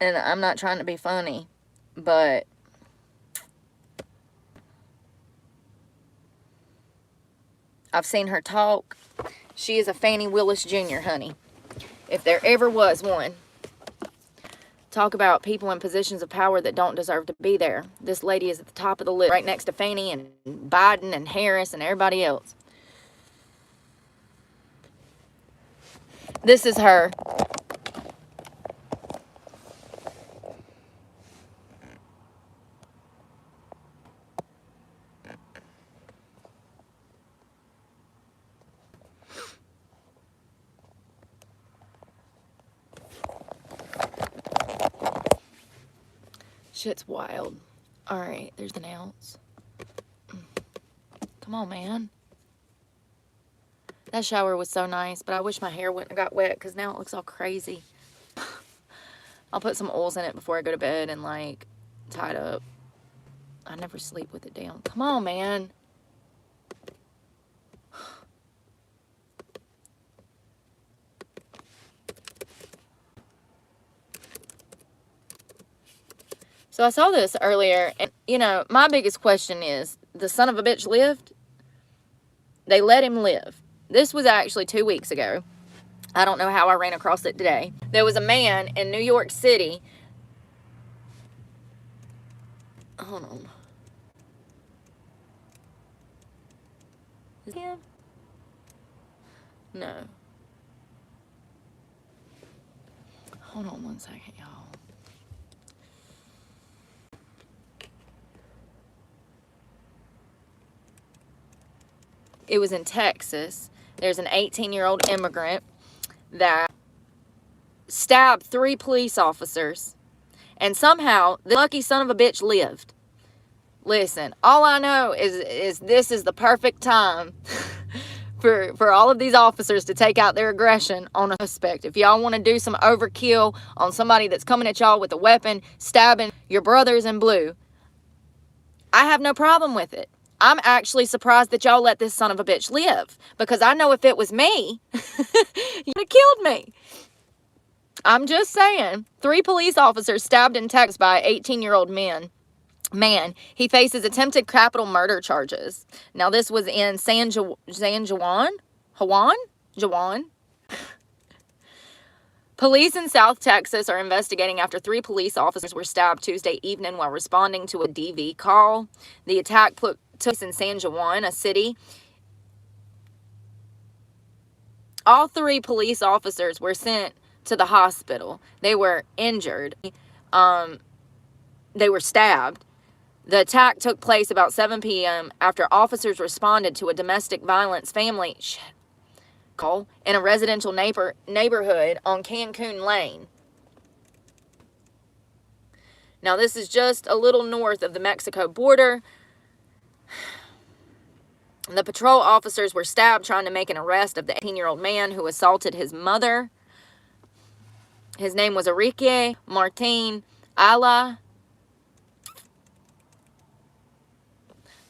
And I'm not trying to be funny, but I've seen her talk. She is a Fannie Willis Jr., honey. If there ever was one. Talk about people in positions of power that don't deserve to be there. This lady is at the top of the list, right next to Fannie and Biden and Harris and everybody else. This is her. Shit's wild. All right, there's an ounce. Come on, man. That shower was so nice, but I wish my hair wouldn't have got wet because now it looks all crazy. I'll put some oils in it before I go to bed and, like, tie it up. I never sleep with it down. Come on, man. So I saw this earlier, and, you know, my biggest question is, the son of a bitch lived? They let him live. This was actually 2 weeks ago. I don't know how I ran across it today. There was a man in New York City. Hold on. Is it him? No. Hold on one second, y'all. It was in Texas. There's an 18-year-old immigrant that stabbed 3 police officers, and somehow the lucky son of a bitch lived. Listen, all I know is this is the perfect time for all of these officers to take out their aggression on a suspect. If y'all want to do some overkill on somebody that's coming at y'all with a weapon, stabbing your brothers in blue, I have no problem with it. I'm actually surprised that y'all let this son of a bitch live, because I know if it was me, you'd have killed me. I'm just saying. 3 police officers stabbed in Texas by an 18-year-old man. He faces attempted capital murder charges. Now, this was in San Juan. Police in South Texas are investigating after 3 police officers were stabbed Tuesday evening while responding to a DV call. The attack took place in San Juan, a city. All 3 police officers were sent to the hospital. They were injured. They were stabbed. The attack took place about 7 p.m. after officers responded to a domestic violence family call in a residential neighborhood on Cancun Lane. Now, this is just a little north of the Mexico border. The patrol officers were stabbed trying to make an arrest of the 18-year-old man who assaulted his mother. His name was Enrique Martin Ayala.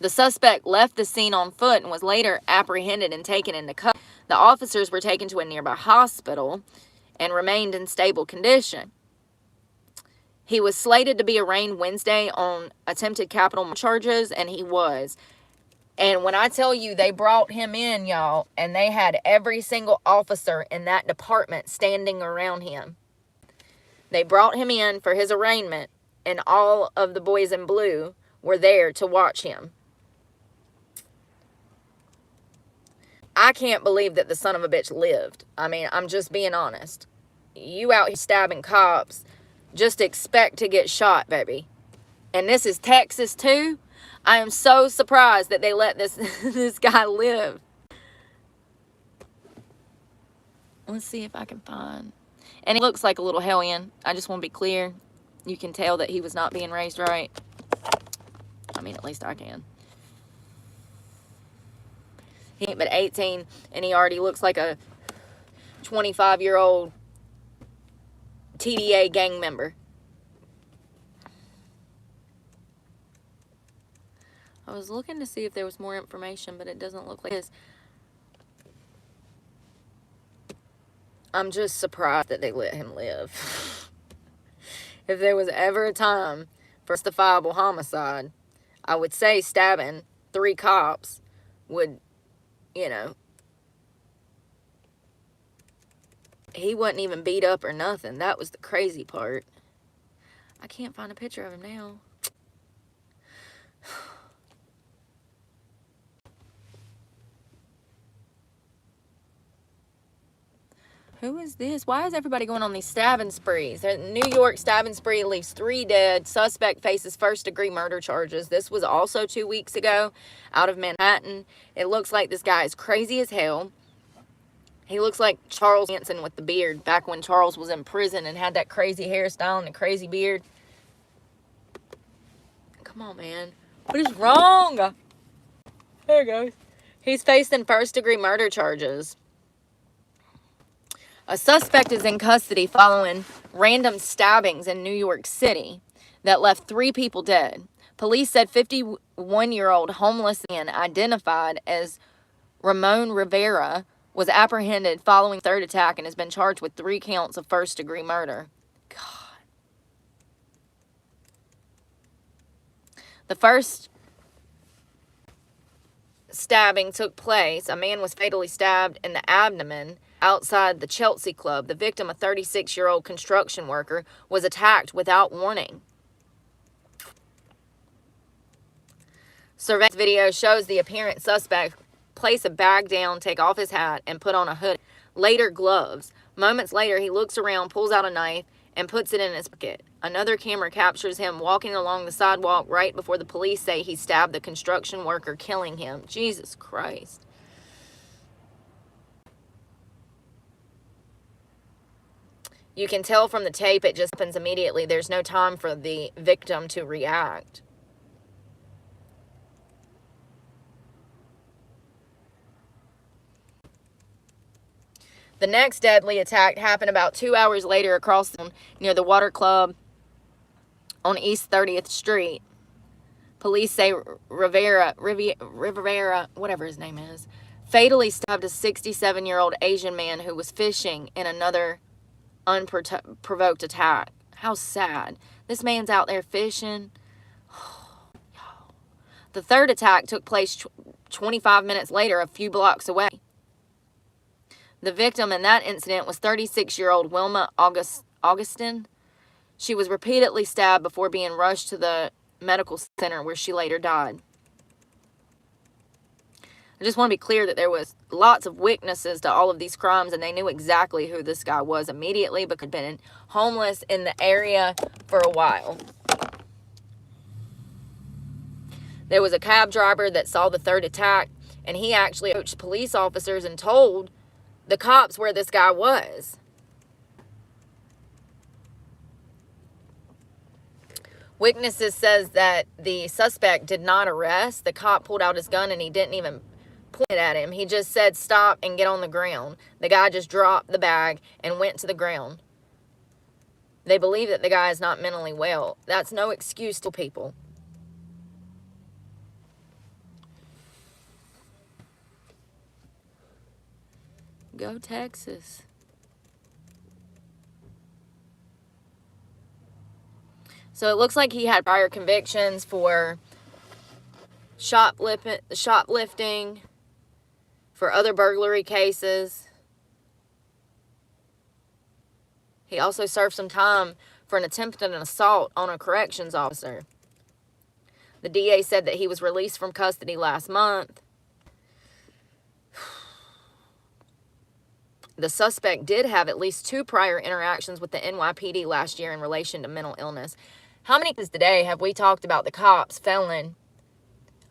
The suspect left the scene on foot and was later apprehended and taken into custody. The officers were taken to a nearby hospital and remained in stable condition. He was slated to be arraigned Wednesday on attempted capital charges, and he was. And when I tell you they brought him in, y'all, and they had every single officer in that department standing around him. They brought him in for his arraignment, and all of the boys in blue were there to watch him. I can't believe that the son of a bitch lived. I mean, I'm just being honest. You out here stabbing cops, just expect to get shot, baby. And this is Texas, too. I am so surprised that they let this guy live. Let's see if I can find. And he looks like a little hellion. I just want to be clear. You can tell that he was not being raised right. I mean, at least I can. He ain't but 18, and he already looks like a 25-year-old TDA gang member. I was looking to see if there was more information, but it doesn't look like this. I'm just surprised that they let him live. If there was ever a time for justifiable homicide, I would say stabbing 3 cops would, you know. He wasn't even beat up or nothing. That was the crazy part. I can't find a picture of him now. Who is this? Why is everybody going on these stabbing sprees? New York stabbing spree leaves 3 dead. Suspect faces first-degree murder charges. This was also 2 weeks ago out of Manhattan. It looks like this guy is crazy as hell. He looks like Charles Manson with the beard back when Charles was in prison and had that crazy hairstyle and the crazy beard. Come on, man. What is wrong? There it goes. He's facing first-degree murder charges. A suspect is in custody following random stabbings in New York City that left 3 people dead. Police said 51-year-old homeless man identified as Ramon Rivera was apprehended following the 3rd attack and has been charged with 3 counts of first-degree murder. God. The first stabbing took place. A man was fatally stabbed in the abdomen outside the Chelsea Club. The victim, a 36-year-old construction worker, was attacked without warning. Surveillance video shows the apparent suspect place a bag down, take off his hat, and put on a hood. Later, gloves. Moments later, he looks around, pulls out a knife, and puts it in his pocket. Another camera captures him walking along the sidewalk right before the police say he stabbed the construction worker, killing him. Jesus Christ. You can tell from the tape it just happens immediately. There's no time for the victim to react. The next deadly attack happened about 2 hours later across the near the Water Club on East 30th Street. Police say Rivera, whatever his name is, fatally stabbed a 67-year-old Asian man who was fishing in another unprovoked attack. How sad. This man's out there fishing. The 3rd attack took place 25 minutes later, a few blocks away. The victim in that incident was 36-year-old Wilma Augustin. She was repeatedly stabbed before being rushed to the medical center where she later died. I just want to be clear that there was lots of witnesses to all of these crimes, and they knew exactly who this guy was immediately because he'd been homeless in the area for a while. There was a cab driver that saw the 3rd attack, and he actually approached police officers and told the cops where this guy was. Witnesses says that the suspect did not arrest. The cop pulled out his gun and he didn't even point it at him. He just said, "Stop and get on the ground." The guy just dropped the bag and went to the ground. They believe that the guy is not mentally well. That's no excuse to people. Go Texas. So it looks like he had prior convictions for shoplifting, for other burglary cases. He also served some time for an attempted assault on a corrections officer. The DA said that he was released from custody last month. The suspect did have at least 2 prior interactions with the NYPD last year in relation to mental illness. How many times today have we talked about the cops failing?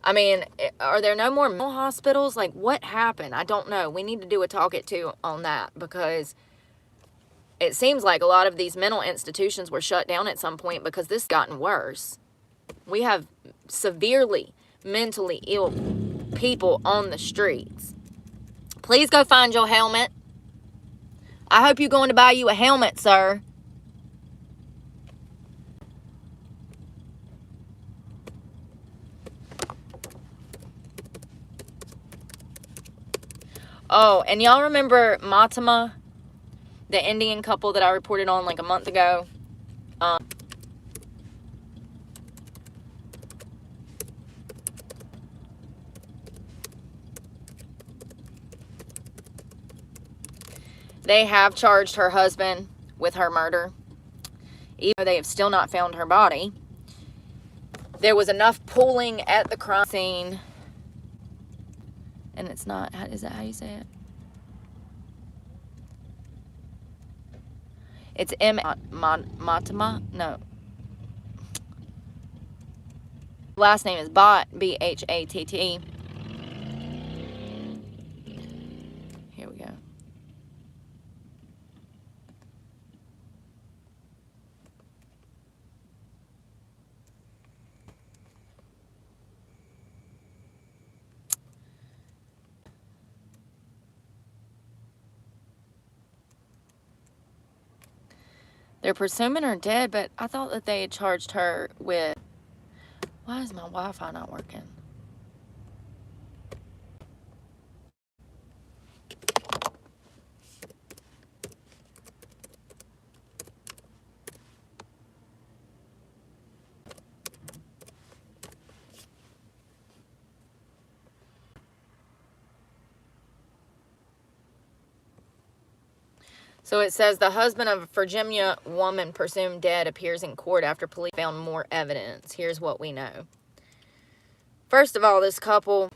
I mean, are there no more mental hospitals? Like, what happened? I don't know. We need to do a talk at 2 on that, because it seems like a lot of these mental institutions were shut down at some point because this has gotten worse. We have severely mentally ill people on the streets. Please go find your helmet. I hope you're going to buy you a helmet, sir. Oh, and y'all remember Matima, the Indian couple that I reported on like a month ago? They have charged her husband with her murder. even though they have still not found her body. There was enough pooling at the crime scene, and it's not, is that how you say it? It's Matama? No. Last name is Bhatt, B-H-A-T-T. Here we go. They're presuming her dead, but I thought that they had charged her with... Why is my Wi-Fi not working? So it says the husband of a Virginia woman presumed dead appears in court after police found more evidence. Here's what we know. First of all, this couple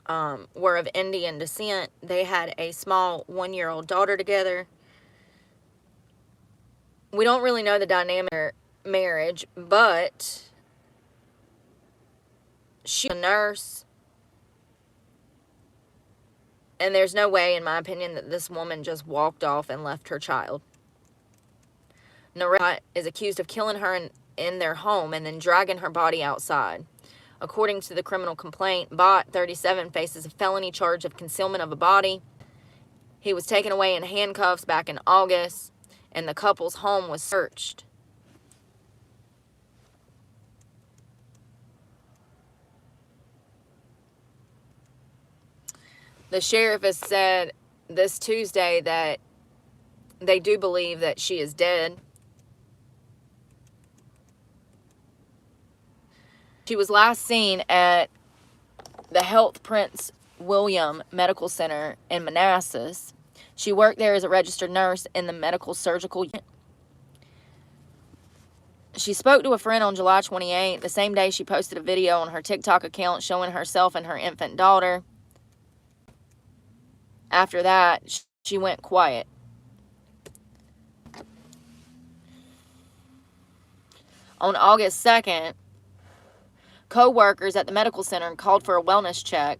were of Indian descent. They had a small 1-year-old daughter together. We don't really know the dynamic of their marriage, but she's a nurse. And there's no way, in my opinion, that this woman just walked off and left her child. Narelle is accused of killing her in their home and then dragging her body outside. According to the criminal complaint, Bhatt, 37, faces a felony charge of concealment of a body. He was taken away in handcuffs back in August, and the couple's home was searched. The sheriff has said this Tuesday that they do believe that she is dead. She was last seen at the Health Prince William Medical Center in Manassas. She worked there as a registered nurse in the medical surgical unit. She spoke to a friend on July 28th, the same day she posted a video on her TikTok account showing herself and her infant daughter. After that, she went quiet. On August 2nd, co-workers at the medical center called for a wellness check.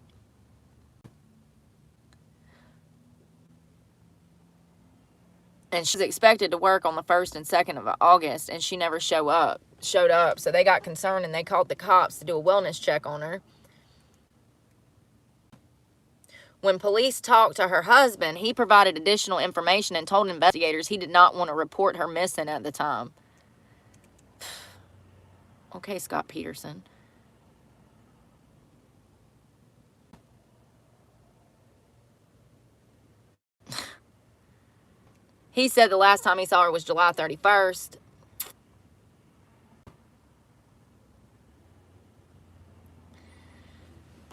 And she was expected to work on the 1st and 2nd of August, and she never showed up. So they got concerned, and they called the cops to do a wellness check on her. When police talked to her husband, he provided additional information and told investigators he did not want to report her missing at the time. Okay, Scott Peterson. He said the last time he saw her was July 31st.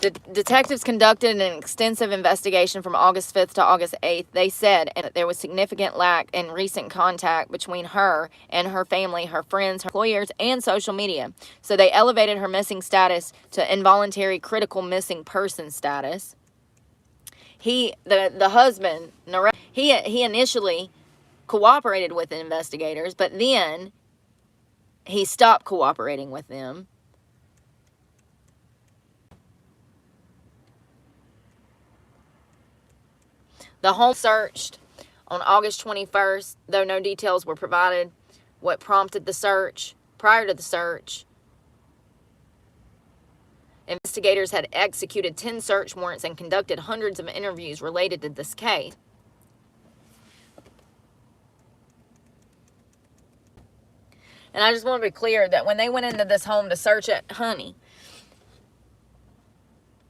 The detectives conducted an extensive investigation from August 5th to August 8th. They said that there was significant lack in recent contact between her and her family, her friends, her employers, and social media. So they elevated her missing status to involuntary critical missing person status. The husband, he initially cooperated with the investigators, but then he stopped cooperating with them. The home searched on August 21st, though no details were provided what prompted the search. Prior to the search, investigators had executed 10 search warrants and conducted hundreds of interviews related to this case. And I just want to be clear that when they went into this home to search it, honey,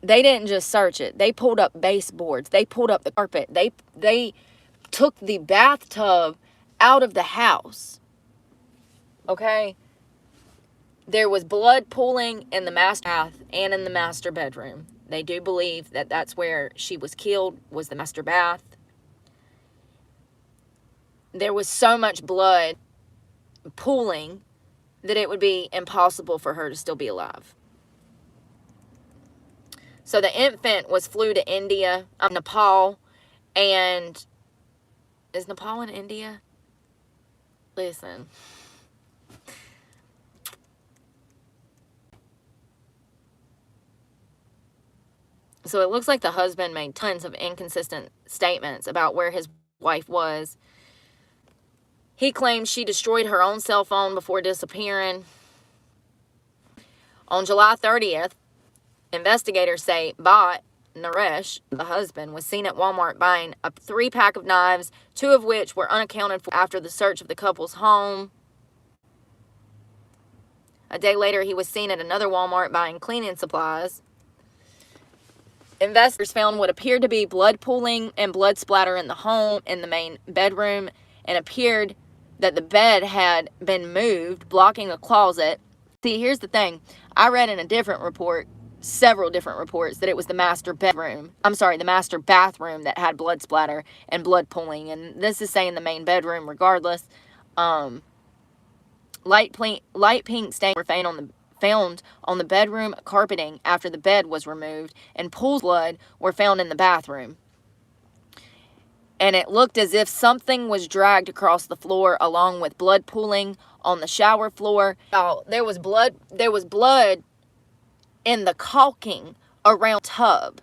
they didn't just search it. They pulled up baseboards. They pulled up the carpet. They took the bathtub out of the house. Okay? There was blood pooling in the master bath and in the master bedroom. They do believe that that's where she was killed, was the master bath. There was so much blood pooling, that it would be impossible for her to still be alive. So the infant was flew to India, Nepal, and is Nepal in India? Listen. So it looks like the husband made tons of inconsistent statements about where his wife was. He claims she destroyed her own cell phone before disappearing. On July 30th, investigators say Bhatt, Naresh, the husband, was seen at Walmart buying a 3-pack of knives, 2 of which were unaccounted for after the search of the couple's home. A day later, he was seen at another Walmart buying cleaning supplies. Investigators found what appeared to be blood pooling and blood splatter in the home in the main bedroom, and appeared that the bed had been moved, blocking a closet. See, here's the thing. I read in a different report, several different reports, that it was the master bathroom that had blood splatter and blood pooling, and this is saying the main bedroom regardless. Light pink stains were found on the bedroom carpeting after the bed was removed, and pools of blood were found in the bathroom. And it looked as if something was dragged across the floor, along with blood pooling on the shower floor. There was blood in the caulking around the tub.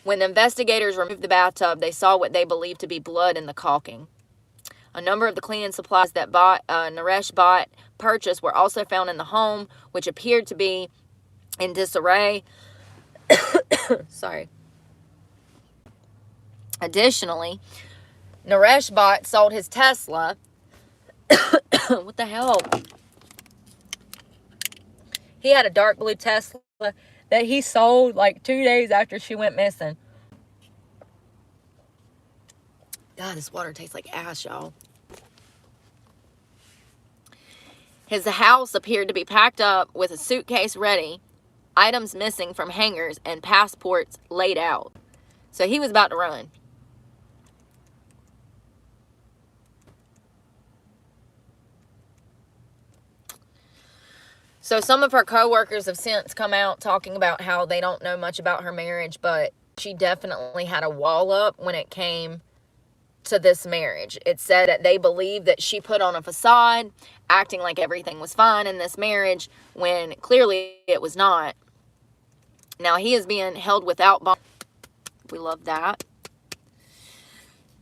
When the investigators removed the bathtub, they saw what they believed to be blood in the caulking. A number of the cleaning supplies that Naresh Bhatt purchased were also found in the home, which appeared to be in disarray. Sorry. Additionally, Naresh Bhatt sold his Tesla. What the hell? He had a dark blue Tesla that he sold like 2 days after she went missing. God, this water tastes like ass, y'all. His house appeared to be packed up with a suitcase ready, items missing from hangers, and passports laid out. So he was about to run. So some of her co-workers have since come out talking about how they don't know much about her marriage, but she definitely had a wall up when it came to this marriage. It said that they believe that she put on a facade, acting like everything was fine in this marriage, when clearly it was not. Now, he is being held without bond. We love that.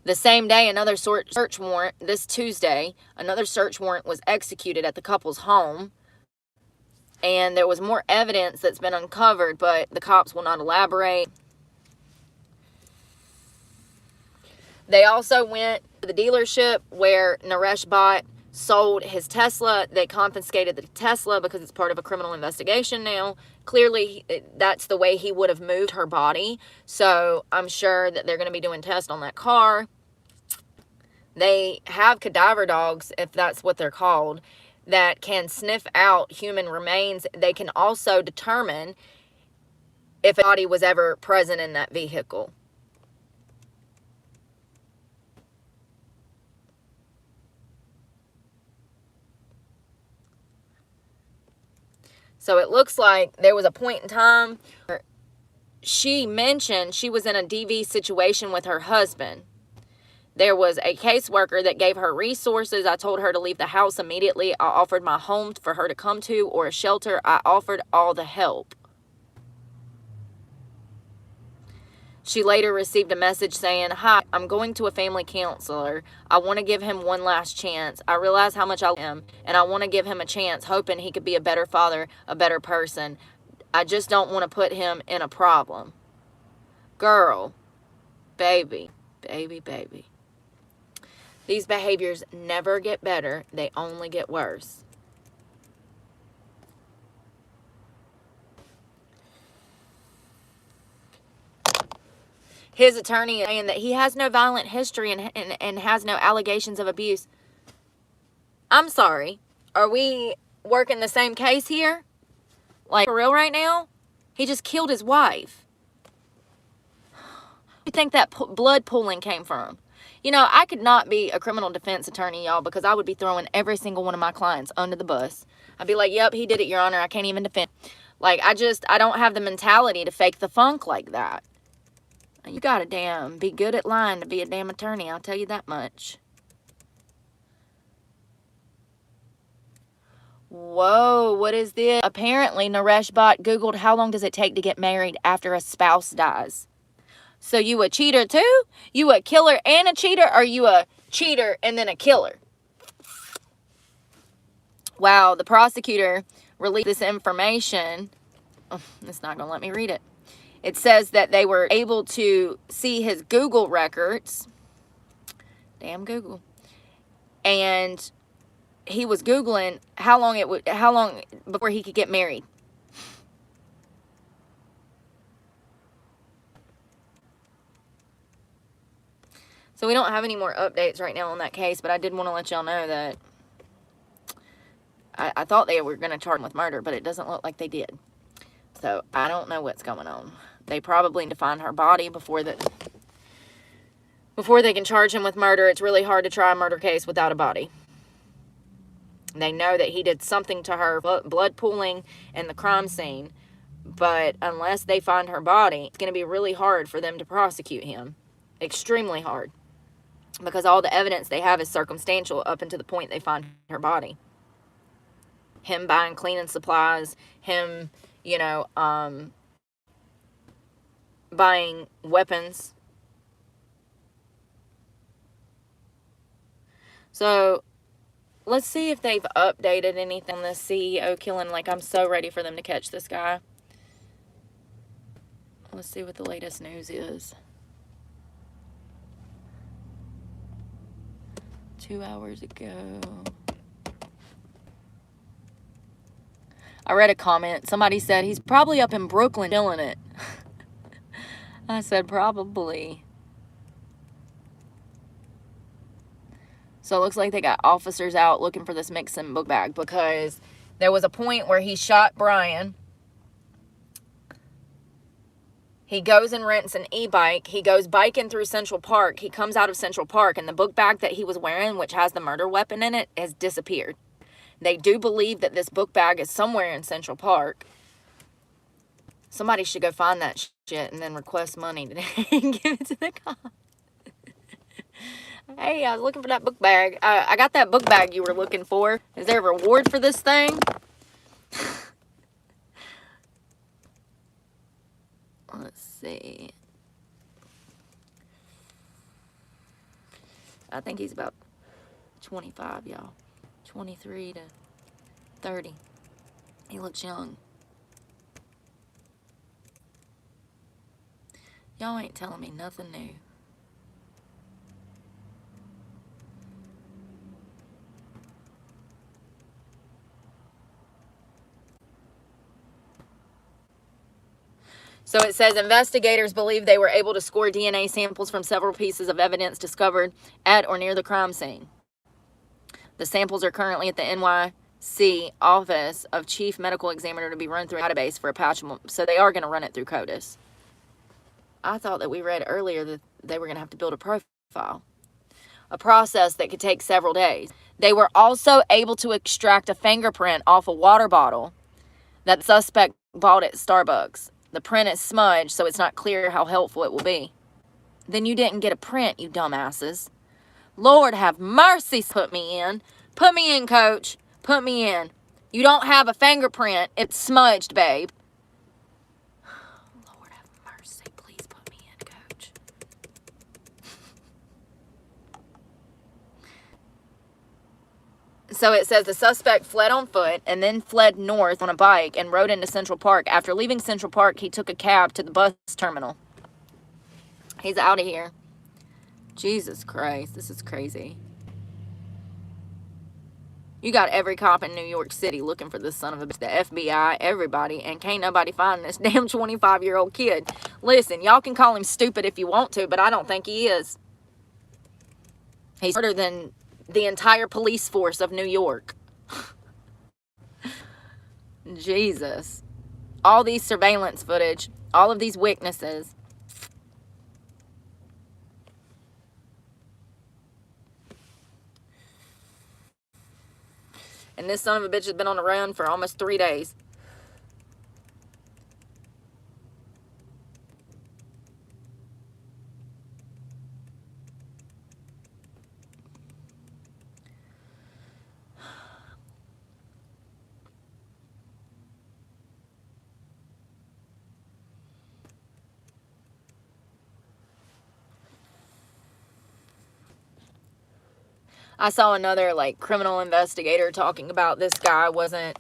The same day, another search warrant, this Tuesday, another search warrant was executed at the couple's home. And there was more evidence that's been uncovered, but the cops will not elaborate. They also went to the dealership where Naresh Bhatt sold his Tesla. They confiscated the Tesla because it's part of a criminal investigation now. Clearly, that's the way he would have moved her body. So I'm sure that they're going to be doing tests on that car. They have cadaver dogs, if that's what they're called, that can sniff out human remains. They can also determine if a body was ever present in that vehicle. So it looks like there was a point in time where she mentioned she was in a DV situation with her husband. There was a caseworker that gave her resources. I told her to leave the house immediately. I offered my home for her to come to, or a shelter. I offered all the help. She later received a message saying, "Hi, I'm going to a family counselor. I want to give him one last chance. I realize how much I love him, and I want to give him a chance, hoping he could be a better father, a better person. I just don't want to put him in a problem." Girl, baby, baby, baby. These behaviors never get better. They only get worse. His attorney is saying that he has no violent history and has no allegations of abuse. I'm sorry. Are we working the same case here? Like, for real right now? He just killed his wife. think that blood pooling came from? You know, I could not be a criminal defense attorney, y'all, because I would be throwing every single one of my clients under the bus. I'd be like, yep, he did it, Your Honor. I can't even defend. Like, I don't have the mentality to fake the funk like that. You gotta be good at lying to be a damn attorney, I'll tell you that much. Whoa, what is this? Apparently, Naresh Bhatt Googled how long does it take to get married after a spouse dies. So you a cheater too? You a killer and a cheater? Or you a cheater and then a killer? Wow, the prosecutor released this information. Oh, it's not going to let me read it. It says that they were able to see his Google records. Damn Google. And he was Googling how long before he could get married. So we don't have any more updates right now on that case, but I did want to let y'all know that I thought they were going to charge him with murder, but it doesn't look like they did. So I don't know what's going on. They probably need to find her body before they can charge him with murder. It's really hard to try a murder case without a body. They know that he did something to her, blood pooling and the crime scene. But unless they find her body, it's going to be really hard for them to prosecute him. Extremely hard. Because all the evidence they have is circumstantial up until the point they find her body. Him buying cleaning supplies, him, you know, buying weapons. So let's see if they've updated anything on this CEO killing. Like, I'm so ready for them to catch this guy. Let's see what the latest news is. 2 hours ago. I read a comment. Somebody said, he's probably up in Brooklyn killing it. I said, probably. So it looks like they got officers out looking for this mixing book bag because there was a point where he shot Brian. He goes and rents an e-bike. He goes biking through Central Park. He comes out of Central Park, and the book bag that he was wearing, which has the murder weapon in it, has disappeared. They do believe that this book bag is somewhere in Central Park. Somebody should go find that shit and then request money and give it to the cop. Hey, I was looking for that book bag. I got that book bag you were looking for. Is there a reward for this thing? Let's see. I think he's about 25, y'all. 23 to 30. He looks young. Y'all ain't telling me nothing new. So it says investigators believe they were able to score DNA samples from several pieces of evidence discovered at or near the crime scene. The samples are currently at the NYC Office of Chief Medical Examiner to be run through a database for a patch. So they are going to run it through CODIS. I thought that we read earlier that they were going to have to build a profile. A process that could take several days. They were also able to extract a fingerprint off a water bottle that the suspect bought at Starbucks. The print is smudged, so it's not clear how helpful it will be. Then you didn't get a print, you dumbasses. Lord have mercy. Put me in. Put me in, coach. Put me in. You don't have a fingerprint. It's smudged, babe. Lord have mercy. Please put me in, coach. So it says the suspect fled on foot and then fled north on a bike and rode into Central Park. After leaving Central Park, he took a cab to the bus terminal. He's out of here. Jesus Christ, this is crazy. You got every cop in New York City looking for this son of a bitch, the FBI, everybody, and can't nobody find this damn 25-year-old kid. Listen, y'all can call him stupid if you want to, but I don't think he is. He's smarter than the entire police force of New York. Jesus. All these surveillance footage, all of these witnesses. And this son of a bitch has been on the run for almost 3 days. I saw another like criminal investigator talking about this guy wasn't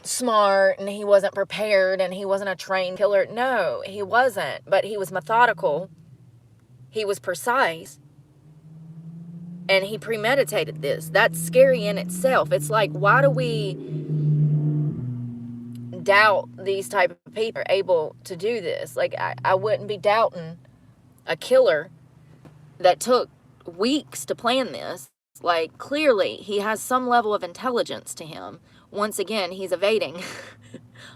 smart and he wasn't prepared and he wasn't a trained killer. No, he wasn't, but he was methodical. He was precise. And he premeditated this. That's scary in itself. It's like, why do we doubt these type of people are able to do this? Like, I wouldn't be doubting a killer that took weeks to plan this. Like, clearly he has some level of intelligence to him. Once again, he's evading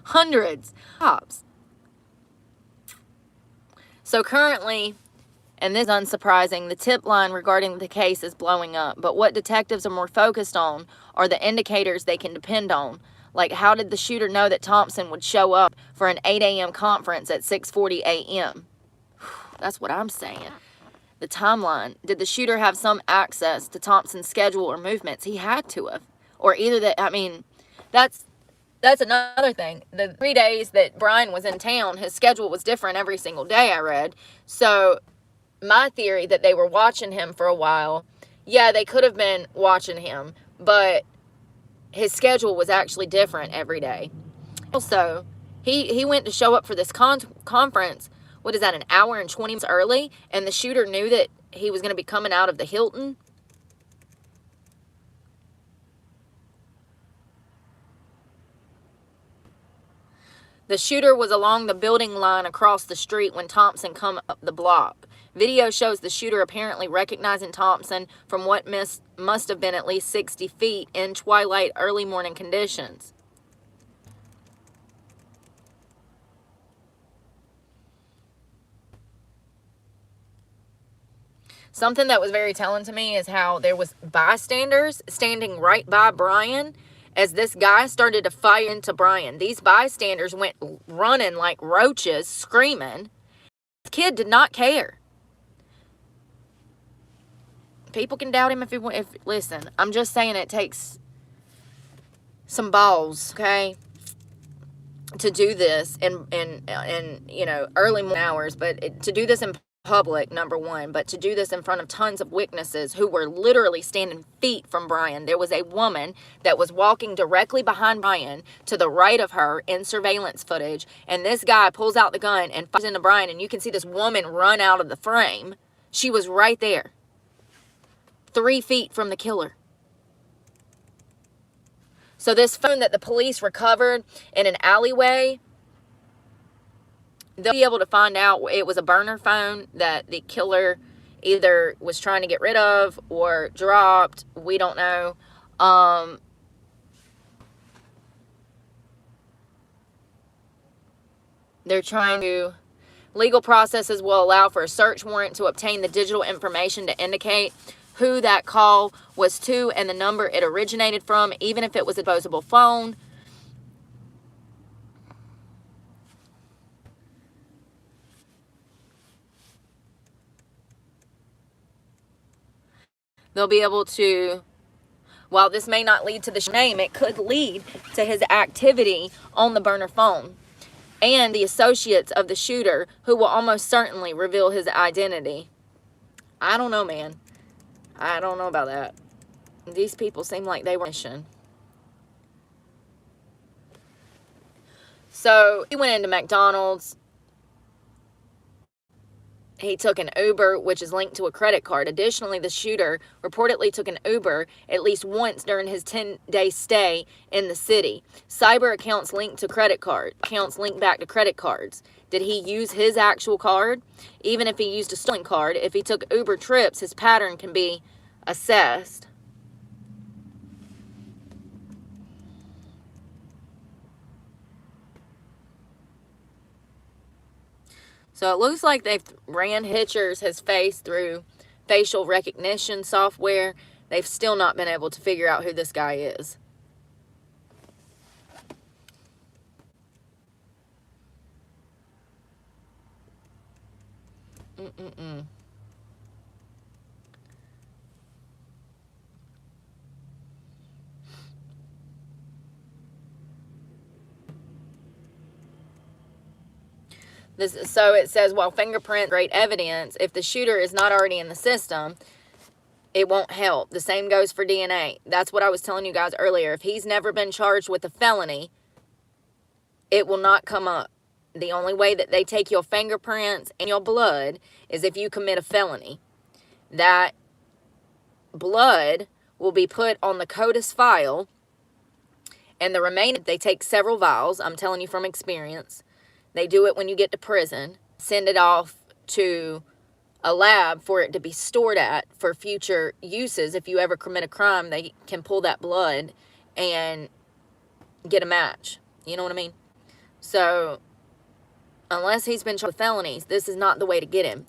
hundreds of cops. So currently, and this is unsurprising, the tip line regarding the case is blowing up. But what detectives are more focused on are the indicators they can depend on. Like, how did the shooter know that Thompson would show up for an 8 a.m. conference at 6:40 a.m.? That's what I'm saying. The timeline. Did the shooter have some access to Thompson's schedule or movements? He had to have. Or either that, I mean, that's another thing. The 3 days that Brian was in town, his schedule was different every single day, I read. So my theory that they were watching him for a while, yeah, they could have been watching him, but his schedule was actually different every day. Also, he went to show up for this conference, what is that, an hour and 20 minutes early, and the shooter knew that he was going to be coming out of the Hilton. The shooter was along the building line across the street when Thompson come up the block. Video shows the shooter apparently recognizing Thompson from what must have been at least 60 feet in twilight early morning conditions. Something that was very telling to me is how there was bystanders standing right by Brian as this guy started to fire into Brian. These bystanders went running like roaches, screaming. The kid did not care. People can doubt him if he want. Listen, I'm just saying it takes some balls, okay, to do this in you know, early morning hours, but to do this in public, number one, but to do this in front of tons of witnesses who were literally standing feet from Brian. There was a woman that was walking directly behind Brian to the right of her in surveillance footage, and this guy pulls out the gun and fires into Brian, and you can see this woman run out of the frame. She was right there, 3 feet from the killer. So this phone that the police recovered in an alleyway, they'll be able to find out it was a burner phone that the killer either was trying to get rid of or dropped. We don't know. They're trying to... Legal processes will allow for a search warrant to obtain the digital information to indicate who that call was to and the number it originated from, even if it was a disposable phone. They'll be able to, while this may not lead to the name, it could lead to his activity on the burner phone and the associates of the shooter, who will almost certainly reveal his identity. I don't know, man. I don't know about that. These people seem like they were on a mission. So he went into McDonald's. He took an Uber, which is linked to a credit card. Additionally, the shooter reportedly took an Uber at least once during his 10-day stay in the city. Cyber accounts linked to credit card. Accounts linked back to credit cards. Did he use his actual card? Even if he used a stolen card, if he took Uber trips, his pattern can be assessed. So it looks like they've ran Hitchers his face through facial recognition software. They've still not been able to figure out who this guy is. So it says, while fingerprint great evidence, if the shooter is not already in the system, it won't help. The same goes for DNA. That's what I was telling you guys earlier. If he's never been charged with a felony, it will not come up. The only way that they take your fingerprints and your blood is if you commit a felony. That blood will be put on the CODIS file, and the remaining, they take several vials. I'm telling you from experience. They do it when you get to prison, send it off to a lab for it to be stored at for future uses. If you ever commit a crime, they can pull that blood and get a match. You know what I mean? So, unless he's been charged with felonies, this is not the way to get him.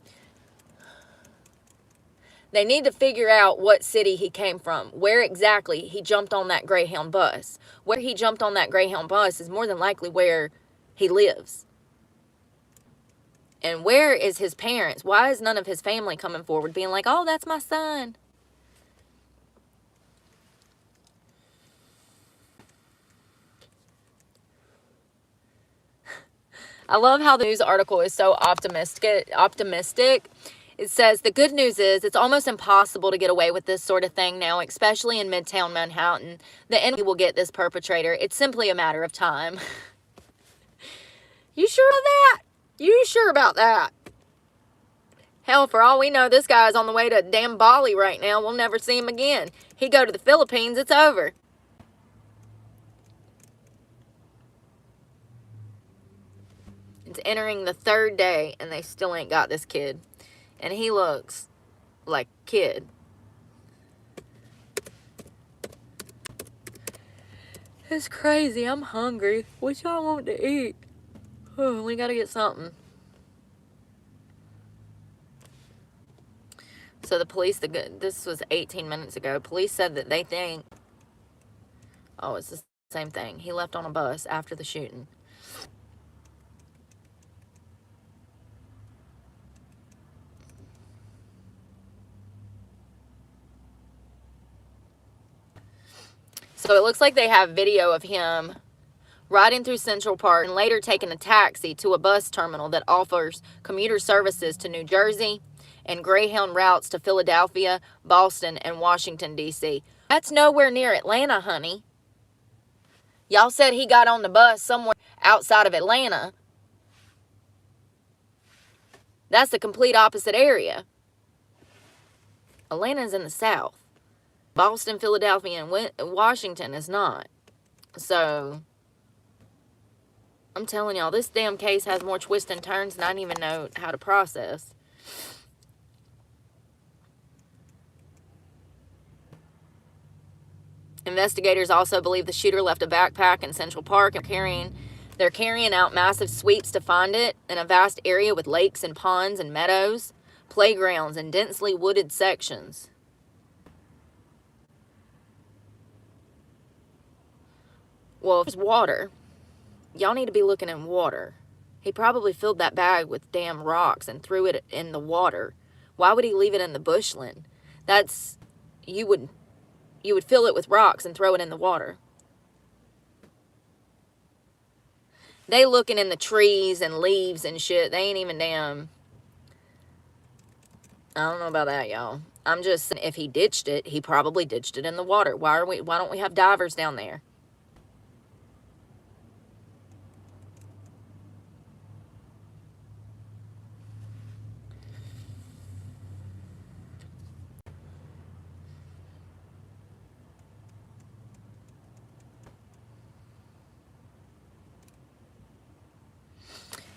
They need to figure out what city he came from, where exactly he jumped on that Greyhound bus. Where he jumped on that Greyhound bus is more than likely where he lives. And where is his parents? Why is none of his family coming forward being like, oh, that's my son? I love how the news article is so optimistic. It says, the good news is it's almost impossible to get away with this sort of thing now, especially in Midtown Manhattan. The enemy will get this perpetrator. It's simply a matter of time. You sure of that? You sure about that? Hell, for all we know, this guy's on the way to damn Bali right now. We'll never see him again. He go to the Philippines, it's over. It's entering the 3rd day, and they still ain't got this kid. And he looks like a kid. It's crazy. I'm hungry. What y'all want to eat? Oh, we gotta get something. So the police, this was 18 minutes ago. Police said that they think, oh, it's the same thing. He left on a bus after the shooting. So it looks like they have video of him riding through Central Park and later taking a taxi to a bus terminal that offers commuter services to New Jersey and Greyhound routes to Philadelphia, Boston, and Washington, D.C. That's nowhere near Atlanta, honey. Y'all said he got on the bus somewhere outside of Atlanta. That's the complete opposite area. Atlanta's in the south. Boston, Philadelphia, and Washington is not. So, I'm telling y'all, this damn case has more twists and turns than I didn't even know how to process. Investigators also believe the shooter left a backpack in Central Park and they're carrying out massive sweeps to find it in a vast area with lakes and ponds and meadows, playgrounds, and densely wooded sections. Well, if there's water, y'all need to be looking in water. He probably filled that bag with damn rocks and threw it in the water. Why would he leave it in the bushland? You would fill it with rocks and throw it in the water. They looking in the trees and leaves and shit. They ain't even damn. I don't know about that, y'all. I'm just saying, if he ditched it, he probably ditched it in the water. Why don't we have divers down there?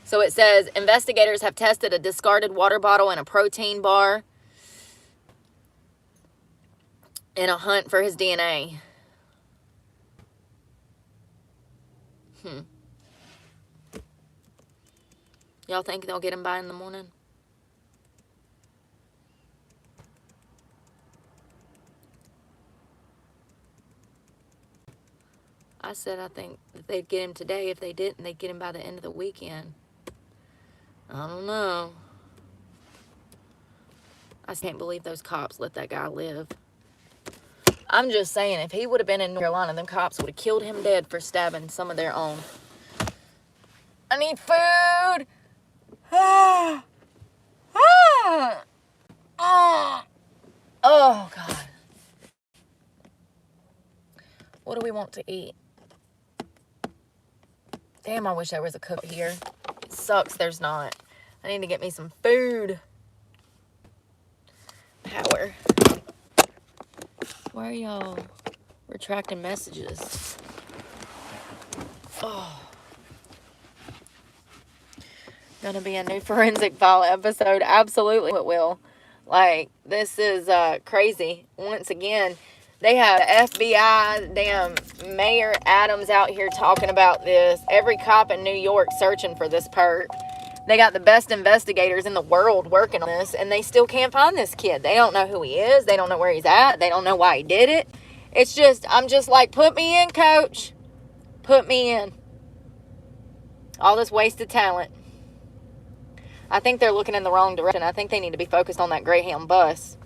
So it says, investigators have tested a discarded water bottle and a protein bar in a hunt for his DNA. Y'all think they'll get him by in the morning? I said I think that they'd get him today. If they didn't, they'd get him by the end of the weekend. I don't know. I can't believe those cops let that guy live. I'm just saying, if he would have been in North Carolina, them cops would have killed him dead for stabbing some of their own. I need food. Oh, God. What do we want to eat? Damn, I wish there was a cook here. It sucks there's not. I need to get me some food. Power. Why are y'all retracting messages? Oh. Gonna be a new forensic file episode. Absolutely it will. Like, this is crazy. Once again, they have FBI, damn Mayor Adams out here talking about this. Every cop in New York searching for this perp. They got the best investigators in the world working on this, and they still can't find this kid. They don't know who he is. They don't know where he's at. They don't know why he did it. It's just, I'm just like, put me in, coach. Put me in. All this wasted talent. I think they're looking in the wrong direction. I think they need to be focused on that Greyhound bus.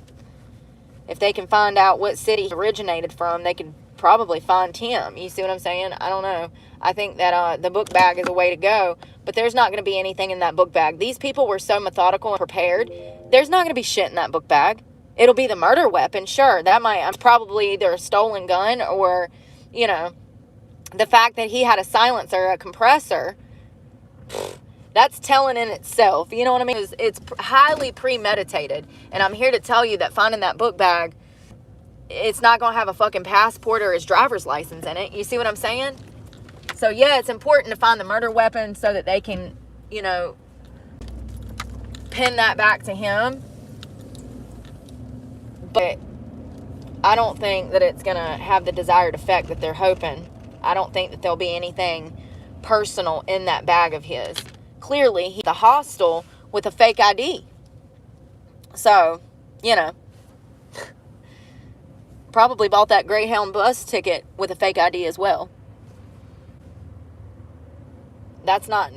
If they can find out what city he originated from, they could probably find him. You see what I'm saying? I don't know. I think that the book bag is a way to go, but there's not going to be anything in that book bag. These people were so methodical and prepared. There's not going to be shit in that book bag. It'll be the murder weapon, sure. That might probably either a stolen gun or, you know, the fact that he had a silencer, a compressor. That's telling in itself. You know what I mean? It's highly premeditated. And I'm here to tell you that finding that book bag, it's not going to have a fucking passport or his driver's license in it. You see what I'm saying? So, yeah, it's important to find the murder weapon so that they can, you know, pin that back to him. But I don't think that it's going to have the desired effect that they're hoping. I don't think that there'll be anything personal in that bag of his. Clearly, he's a hostel with a fake ID. So, you know, probably bought that Greyhound bus ticket with a fake ID as well. That's not,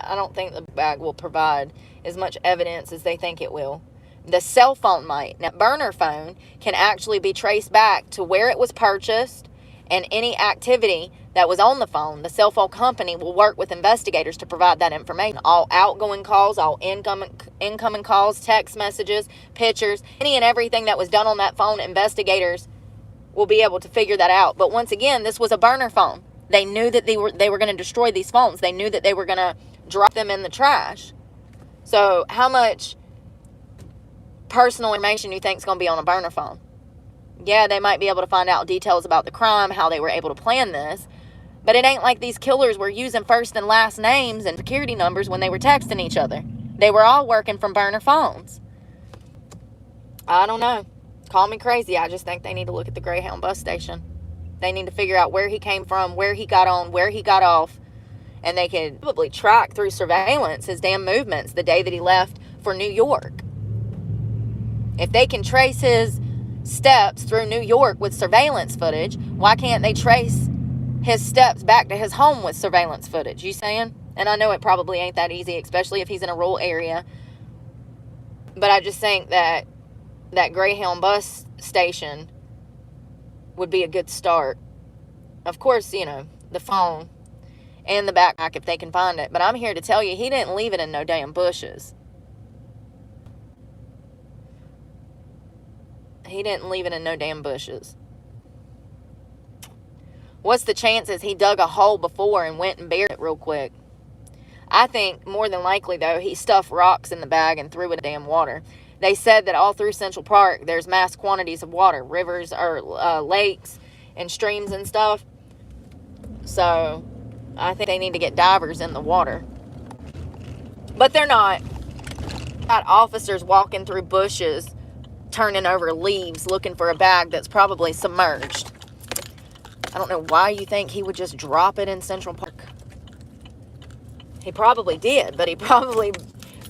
I don't think the bag will provide as much evidence as they think it will. The cell phone might. Now, burner phone can actually be traced back to where it was purchased and any activity that was on the phone. The cell phone company will work with investigators to provide that information. All outgoing calls, all incoming calls, text messages, pictures, any and everything that was done on that phone, investigators will be able to figure that out. But once again, this was a burner phone. They knew that they were going to destroy these phones. They knew that they were going to drop them in the trash. So how much personal information you think is going to be on a burner phone? Yeah, they might be able to find out details about the crime, how they were able to plan this. But it ain't like these killers were using first and last names and security numbers when they were texting each other. They were all working from burner phones. I don't know. Call me crazy. I just think they need to look at the Greyhound bus station. They need to figure out where he came from, where he got on, where he got off. And they could probably track through surveillance his damn movements the day that he left for New York. If they can trace his steps through New York with surveillance footage, why can't they trace his steps back to his home with surveillance footage? You saying? And I know it probably ain't that easy, especially if he's in a rural area. But I just think that that Greyhound bus station would be a good start. Of course, you know, the phone and the backpack if they can find it. But I'm here to tell you, he didn't leave it in no damn bushes. He didn't leave it in no damn bushes. What's the chances he dug a hole before and went and buried it real quick? I think more than likely, though, he stuffed rocks in the bag and threw it in damn water. They said that all through Central Park, there's mass quantities of water, rivers or lakes and streams and stuff. So I think they need to get divers in the water. But they're not. Got officers walking through bushes, turning over leaves, looking for a bag that's probably submerged. I don't know why you think he would just drop it in Central Park. He probably did, but he probably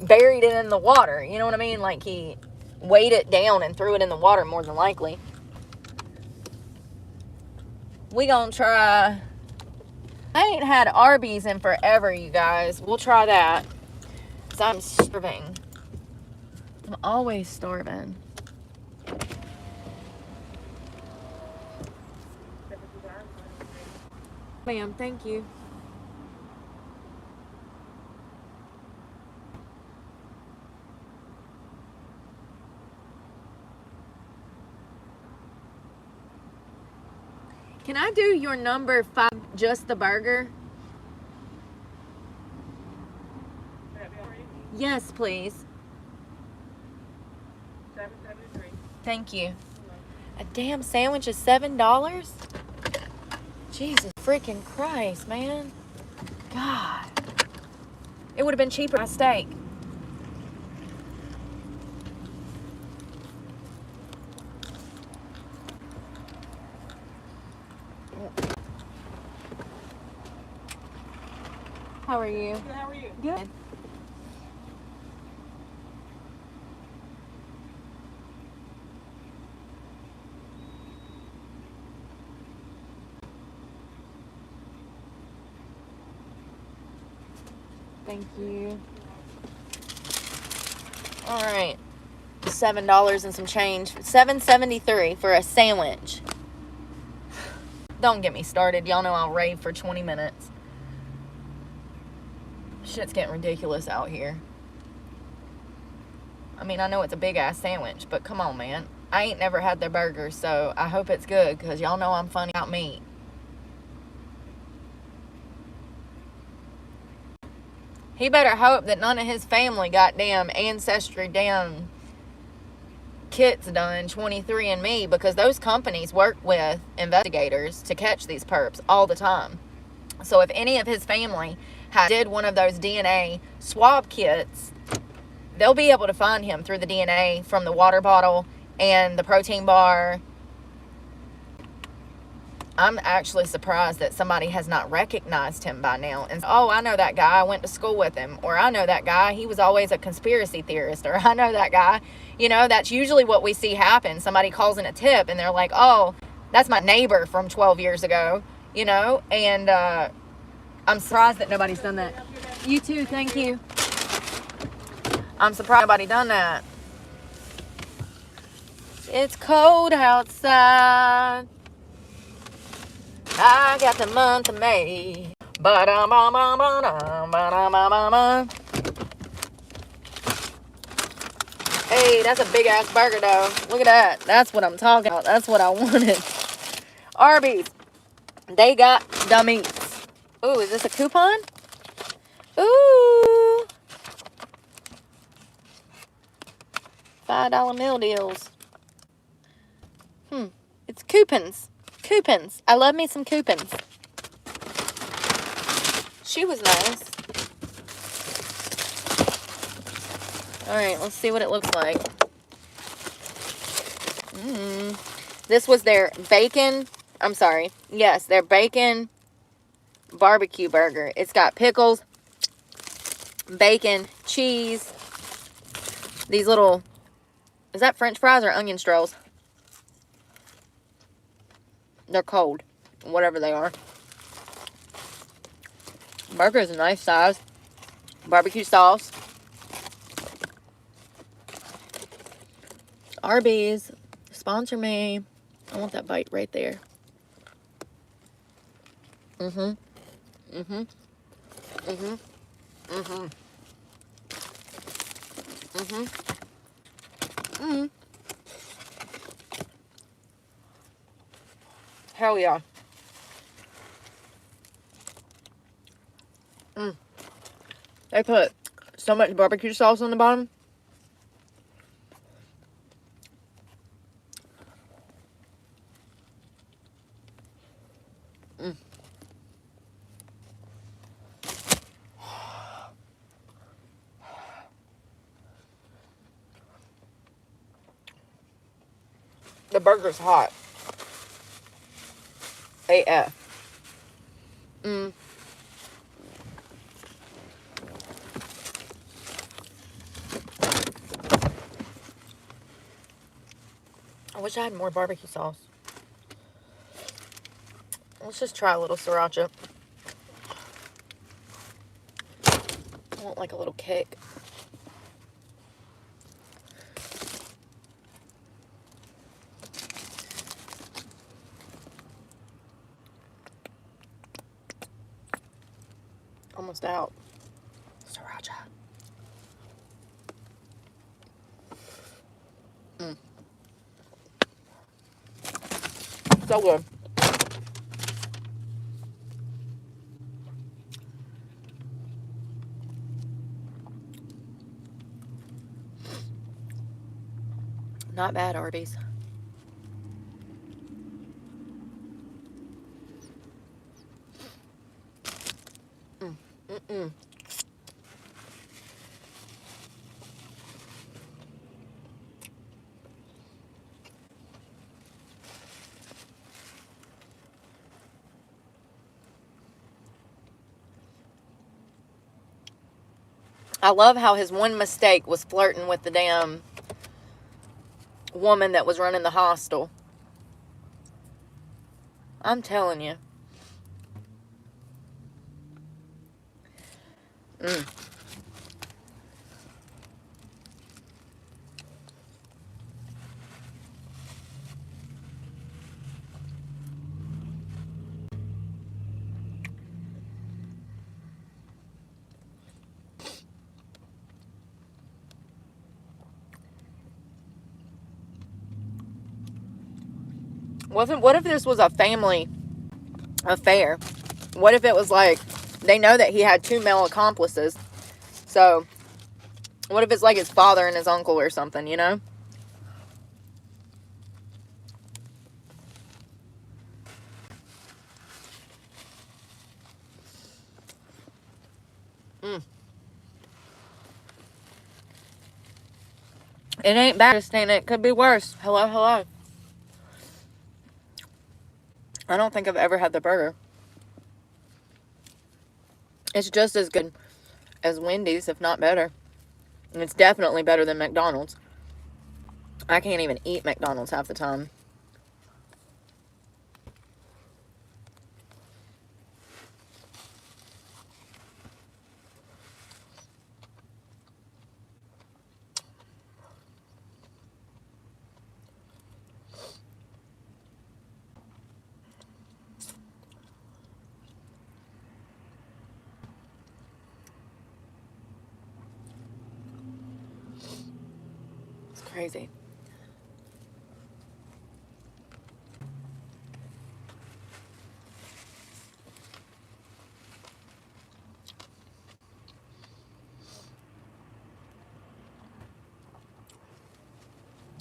buried it in the water. You know what I mean? Like he weighed it down and threw it in the water, more than likely. We gonna try I ain't had Arby's in forever, you guys. We'll try that. Because I'm starving. I'm always starving. Ma'am, thank you. Can I do your number 5, just the burger? Yes, please. 773. Thank you. A damn sandwich is $7? Jesus freaking Christ, man. God. It would have been cheaper a steak. How are you? Good, how are you? Good. Thank you. All right. $7 and some change. $7.73 for a sandwich. Don't get me started. Y'all know I'll rave for 20 minutes. Shit's getting ridiculous out here. I mean, I know it's a big-ass sandwich, but come on, man. I ain't never had their burgers, so I hope it's good, because y'all know I'm funny about meat. He better hope that none of his family got damn ancestry damn kits done, 23andMe, because those companies work with investigators to catch these perps all the time. So if any of his family did one of those DNA swab kits, they'll be able to find him through the DNA from the water bottle and the protein bar. I'm actually surprised that somebody has not recognized him by now. And, oh, I know that guy. I went to school with him. Or I know that guy. He was always a conspiracy theorist. Or I know that guy. You know, that's usually what we see happen. Somebody calls in a tip and they're like, oh, that's my neighbor from 12 years ago. You know, and I'm surprised that nobody's done that. You too. Thank you. I'm surprised nobody done that. It's cold outside. I got the month of May. Hey, that's a big ass burger though. Look at that. That's what I'm talking about. That's what I wanted. Arby's. They got the meats. Ooh, is this a coupon? Ooh. $5 meal deals. It's coupons. Coupons. I love me some coupons. She was nice. Alright, let's see what it looks like. This was their bacon. I'm sorry. Yes, their bacon barbecue burger. It's got pickles, bacon, cheese. These little... Is that French fries or onion strolls? They're cold. Whatever they are. Burger is a nice size. Barbecue sauce. Arby's. Sponsor me. I want that bite right there. Hell yeah. They put so much barbecue sauce on the bottom. The burger's hot. AF. I wish I had more barbecue sauce. Let's just try a little sriracha. want like a little kick. Almost out. Sriracha. So good. Not bad, Arby's. I love how his one mistake was flirting with the damn woman that was running the hostel. I'm telling you. What if this was a family affair? What if it was like, they know that he had 2 male accomplices. So, what if it's like his father and his uncle or something, you know? It ain't bad, Christina. It could be worse. Hello, hello. I don't think I've ever had the burger. It's just as good as Wendy's, if not better. And it's definitely better than McDonald's. I can't even eat McDonald's half the time. It's crazy.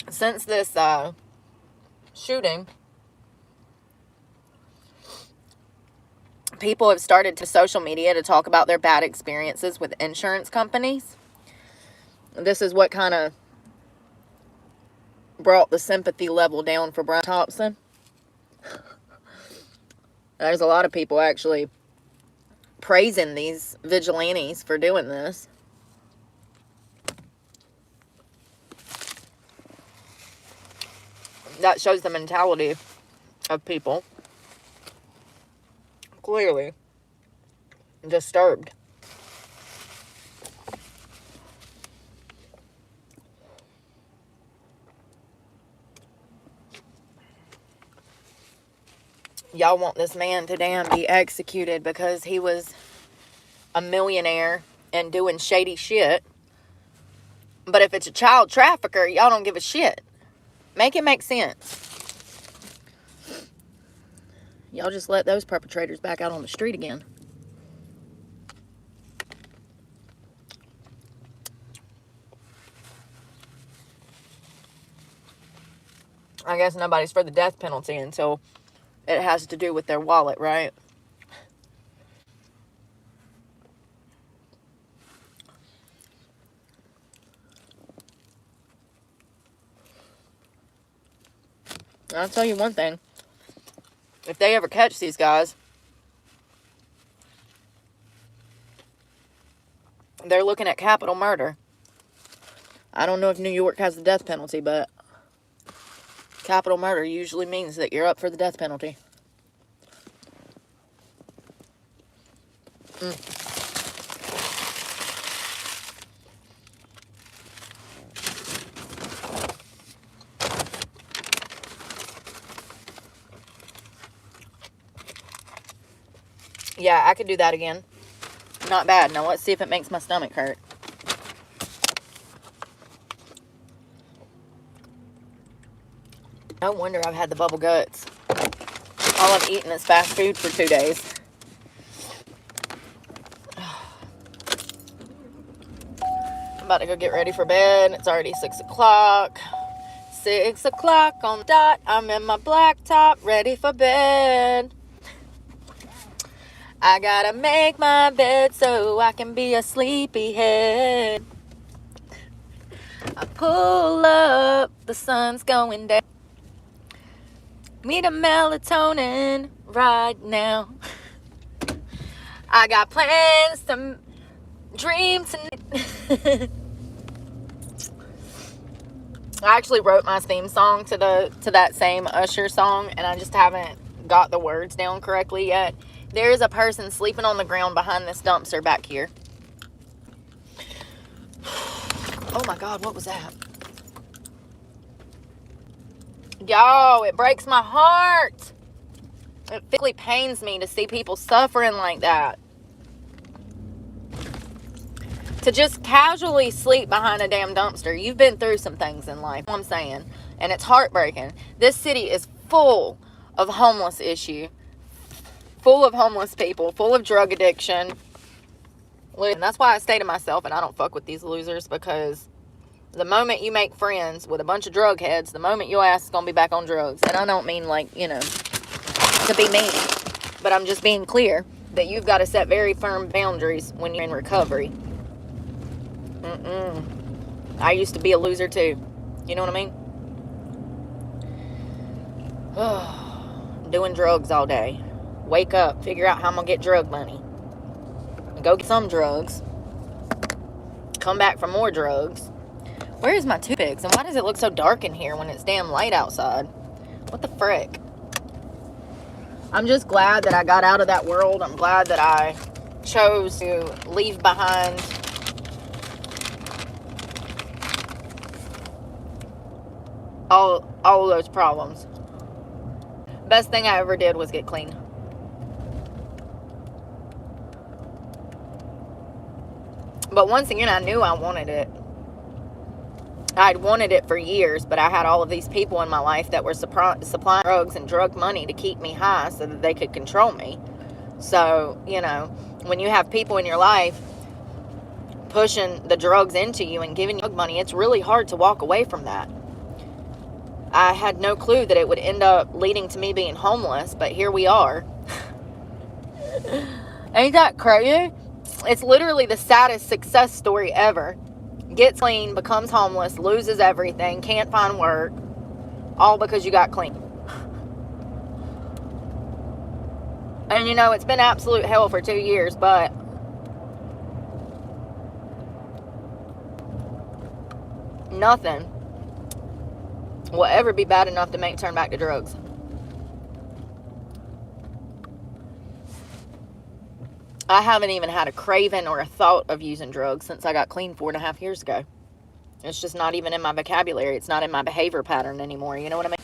Since this shooting, people have started to social media to talk about their bad experiences with insurance companies. This is what kind of brought the sympathy level down for Brian Thompson. There's a lot of people actually praising these vigilantes for doing this. That shows the mentality of people. Clearly disturbed. Y'all want this man to damn be executed because he was a millionaire and doing shady shit. But if it's a child trafficker, y'all don't give a shit. Make it make sense. Y'all just let those perpetrators back out on the street again. I guess nobody's for the death penalty until it has to do with their wallet, right? I'll tell you one thing. If they ever catch these guys, they're looking at capital murder. I don't know if New York has the death penalty, but capital murder usually means that you're up for the death penalty. Yeah, I could do that again. Not bad. Now let's see if it makes my stomach hurt. No wonder I've had the bubble guts. All I've eaten is fast food for 2 days. I'm about to go get ready for bed. It's already 6 o'clock. 6 o'clock on the dot. I'm in my black top, ready for bed. I gotta make my bed so I can be a sleepyhead. I pull up, the sun's going down. Need a melatonin right now. I got plans to dream tonight. I actually wrote my theme song to that same Usher song, and I just haven't got the words down correctly yet. There is a person sleeping on the ground behind this dumpster back here. Oh my God, what was that? Yo, it breaks my heart. It physically pains me to see people suffering like that. To just casually sleep behind a damn dumpster. You've been through some things in life, I'm saying. And it's heartbreaking. This city is full of homeless issue. Full of homeless people. Full of drug addiction. And that's why I stay to myself and I don't fuck with these losers, because the moment you make friends with a bunch of drug heads, the moment your ass is going to be back on drugs. And I don't mean like, to be mean. But I'm just being clear that you've got to set very firm boundaries when you're in recovery. I used to be a loser too. You know what I mean? Doing drugs all day. Wake up, figure out how I'm going to get drug money. Go get some drugs. Come back for more drugs. Where is my toothpicks? And why does it look so dark in here when it's damn light outside? What the frick? I'm just glad that I got out of that world. I'm glad that I chose to leave behind all of those problems. Best thing I ever did was get clean. But once again, I knew I wanted it. I'd wanted it for years, but I had all of these people in my life that were supplying drugs and drug money to keep me high so that they could control me. So, when you have people in your life pushing the drugs into you and giving you drug money, it's really hard to walk away from that. I had no clue that it would end up leading to me being homeless, but here we are. Ain't that crazy? It's literally the saddest success story ever. Gets clean, becomes homeless, loses everything, can't find work, all because you got clean. And it's been absolute hell for 2 years, but nothing will ever be bad enough to make me turn back to drugs. I haven't even had a craving or a thought of using drugs since I got clean 4.5 years ago. It's just not even in my vocabulary. It's not in my behavior pattern anymore. You know what I mean?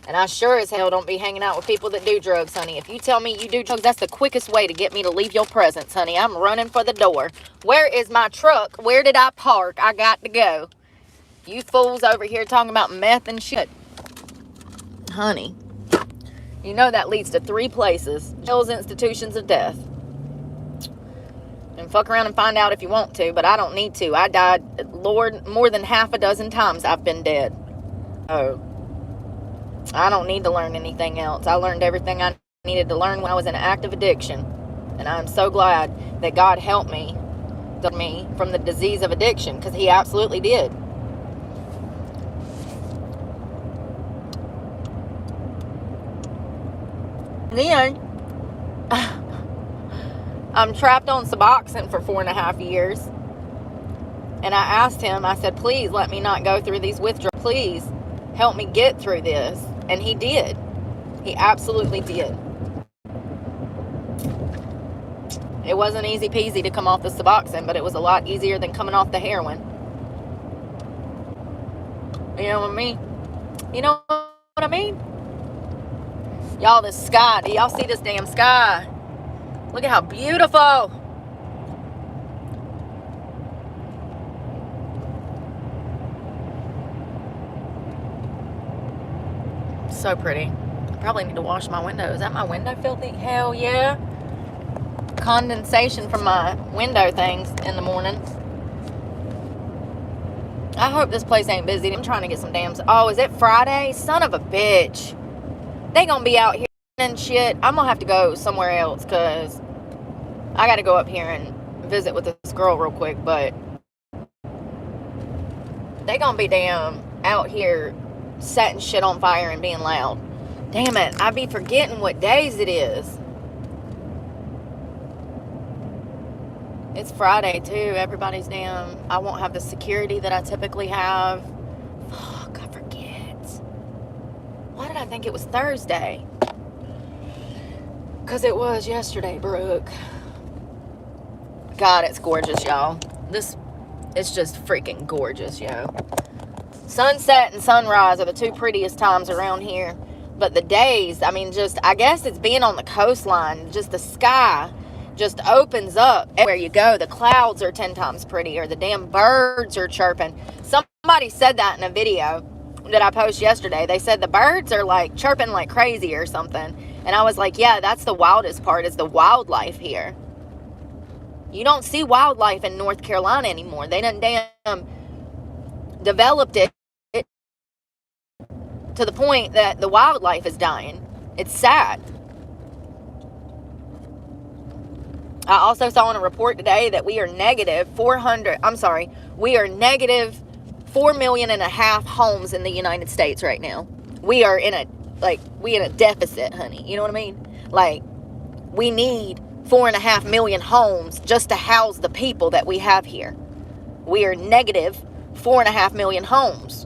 And I sure as hell don't be hanging out with people that do drugs, honey. If you tell me you do drugs, that's the quickest way to get me to leave your presence, honey. I'm running for the door. Where is my truck? Where did I park? I got to go. You fools over here talking about meth and shit. Honey, that leads to 3 places. Jails, institutions of death. And fuck around and find out if you want to, but I don't need to. I died, Lord, more than 6 times I've been dead. Oh. I don't need to learn anything else. I learned everything I needed to learn when I was in active addiction. And I'm so glad that God helped me from the disease of addiction, because He absolutely did. Then I'm trapped on Suboxone for 4.5 years. And I asked Him, I said, please let me not go through these withdrawals. Please help me get through this. And He did. He absolutely did. It wasn't easy peasy to come off the Suboxone, but it was a lot easier than coming off the heroin. You know what I mean? You know what I mean? Y'all, this sky. Do y'all see this damn sky? Look at how beautiful. So pretty. I probably need to wash my window. Is that my window filthy? Hell yeah. Condensation from my window things in the morning. I hope this place ain't busy. I'm trying to get some damn... Oh, is it Friday? Son of a bitch. They gonna be out here and shit. I'm gonna have to go somewhere else because I gotta go up here and visit with this girl real quick, but they gonna be damn out here setting shit on fire and being loud. Damn it, I be forgetting what days it is. It's Friday too. Everybody's damn... I won't have the security that I typically have. Fuck, I forget. Why did I think it was Thursday? Because it was yesterday, Brooke. God, it's gorgeous, y'all. It's just freaking gorgeous, yo. Sunset and sunrise are the two prettiest times around here. But the days, I mean, just, I guess it's being on the coastline. Just the sky just opens up everywhere you go. The clouds are 10 times prettier. The damn birds are chirping. Somebody said that in a video that I posted yesterday. They said the birds are like chirping like crazy or something. And I was like, yeah, that's the wildest part, is the wildlife here. You don't see wildlife in North Carolina anymore. They done damn developed it to the point that the wildlife is dying. It's sad. I also saw in a report today that we are negative 4.5 million homes in the United States right now. We are in a deficit, honey. You know what I mean? Like, we need 4.5 million homes just to house the people that we have here. We are negative 4.5 million homes.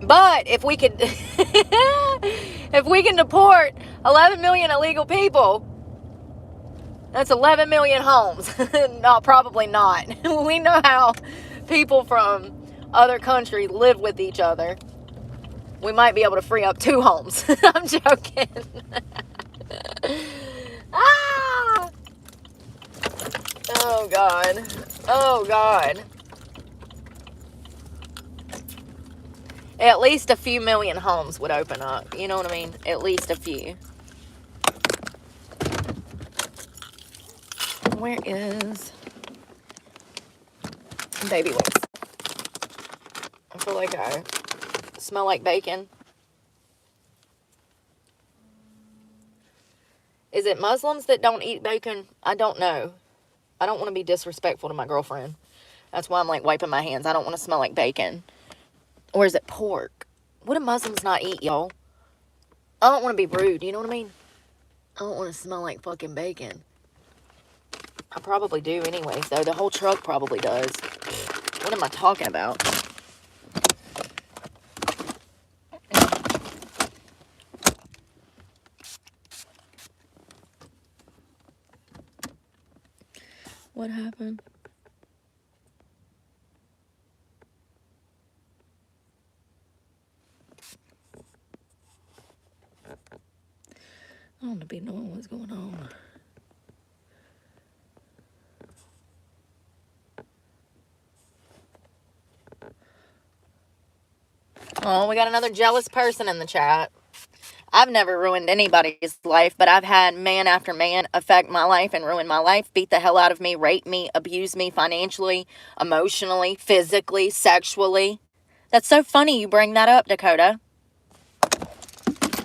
But if we could, if we can deport 11 million illegal people, that's 11 million homes. No, probably not. We know how people from other countries live with each other. We might be able to free up 2 homes. I'm joking. Ah! Oh, God. Oh, God. At least a few million homes would open up. You know what I mean? At least a few. Where is baby wings? I feel like I smell like bacon. Is it Muslims that don't eat bacon? I don't know. I don't want to be disrespectful to my girlfriend. That's why I'm like wiping my hands. I don't want to smell like bacon. Or is it pork? What do Muslims not eat, y'all? I don't want to be rude. You know what I mean? I don't want to smell like fucking bacon. I probably do anyways, though. The whole truck probably does. What am I talking about? What happened? I want to be knowing what's going on. Oh, we got another jealous person in the chat. I've never ruined anybody's life, but I've had man after man affect my life and ruin my life, beat the hell out of me, rape me, abuse me financially, emotionally, physically, sexually. That's so funny you bring that up, Dakota.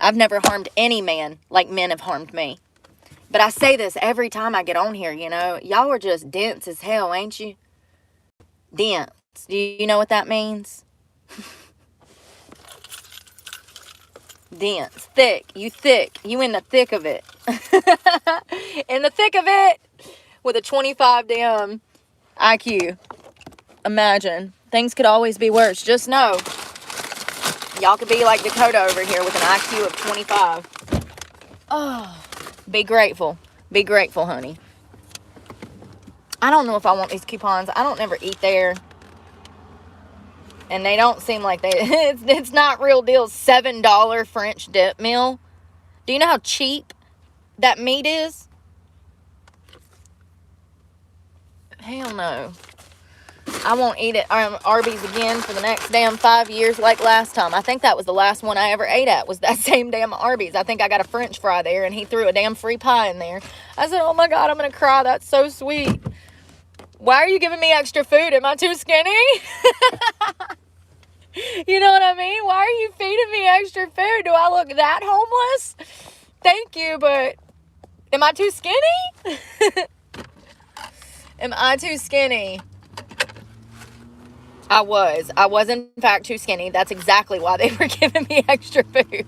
I've never harmed any man like men have harmed me. But I say this every time I get on here, you know. Y'all are just dense as hell, ain't you? Dense. Do you know what that means? Dense. Thick. You thick. You in the thick of it. In the thick of it with a 25 damn IQ. Imagine. Things could always be worse. Just know. Y'all could be like Dakota over here with an IQ of 25. Oh. Be grateful. Be grateful, honey. I don't know if I want these coupons. I don't never eat there. And they don't seem like they... It's not real deal. $7 French dip meal. Do you know how cheap that meat is? Hell no. I won't eat it Arby's again for the next damn 5 years like last time. I think that was the last one I ever ate at, was that same damn Arby's. I think I got a French fry there, and he threw a damn free pie in there. I said, oh my God, I'm going to cry. That's so sweet. Why are you giving me extra food? Am I too skinny? You know what I mean? Why are you feeding me extra food? Do I look that homeless? Thank you, but am I too skinny? Am I too skinny? I was in fact too skinny. That's exactly why they were giving me extra food.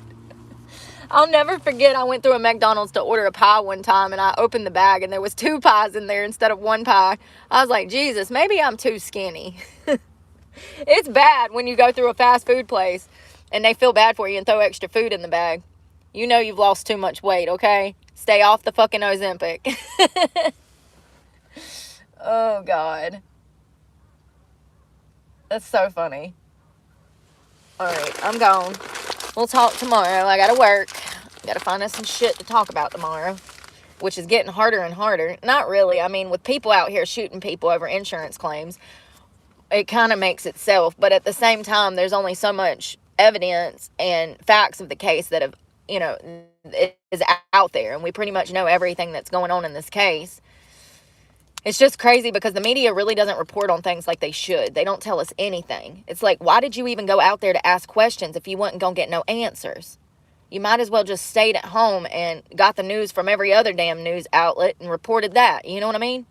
I'll never forget, I went through a McDonald's to order a pie one time, and I opened the bag, and there was 2 pies in there instead of 1 pie. I was like, Jesus, maybe I'm too skinny. It's bad when you go through a fast food place, and they feel bad for you and throw extra food in the bag. You know you've lost too much weight, okay? Stay off the fucking Ozempic. Oh, God. That's so funny. Alright, I'm gone. We'll talk tomorrow. I gotta work. Gotta find us some shit to talk about tomorrow, which is getting harder and harder. Not really. I mean, with people out here shooting people over insurance claims, it kind of makes itself. But at the same time, there's only so much evidence and facts of the case that have, you know, it is out there. And we pretty much know everything that's going on in this case. It's just crazy because the media really doesn't report on things like they should. They don't tell us anything. It's like, why did you even go out there to ask questions if you wasn't going to get no answers? You might as well just stayed at home and got the news from every other damn news outlet and reported that. You know what I mean?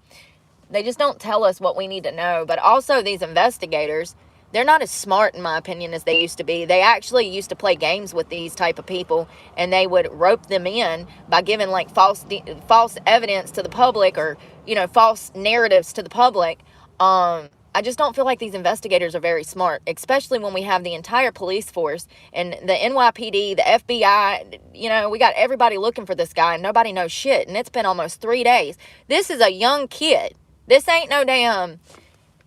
They just don't tell us what we need to know. But also these investigators, they're not as smart, in my opinion, as they used to be. They actually used to play games with these type of people, and they would rope them in by giving like false evidence to the public, or, you know, false narratives to the public. I just don't feel like these investigators are very smart, especially when we have the entire police force and the NYPD, the FBI. You know, we got everybody looking for this guy, and nobody knows shit. And it's been almost 3 days. This is a young kid. This ain't no damn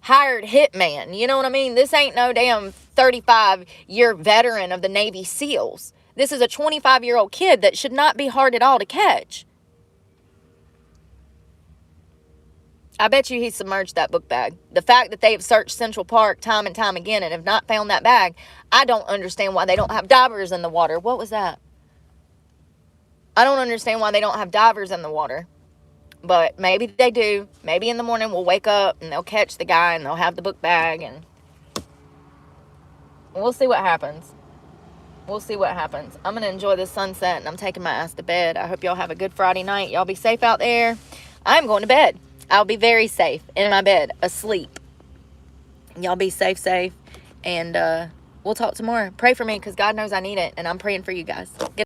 hired hitman. You know what I mean? This ain't no damn 35-year veteran of the Navy SEALs. This is a 25-year-old kid that should not be hard at all to catch. I bet you he submerged that book bag. The fact that they have searched Central Park time and time again and have not found that bag, I don't understand why they don't have divers in the water. What was that? I don't understand why they don't have divers in the water. But maybe they do. Maybe in the morning we'll wake up and they'll catch the guy and they'll have the book bag, and we'll see what happens. We'll see what happens. I'm going to enjoy the sunset, and I'm taking my ass to bed. I hope y'all have a good Friday night. Y'all be safe out there. I'm going to bed. I'll be very safe in my bed, asleep. Y'all be safe. And we'll talk tomorrow. Pray for me, because God knows I need it, and I'm praying for you guys.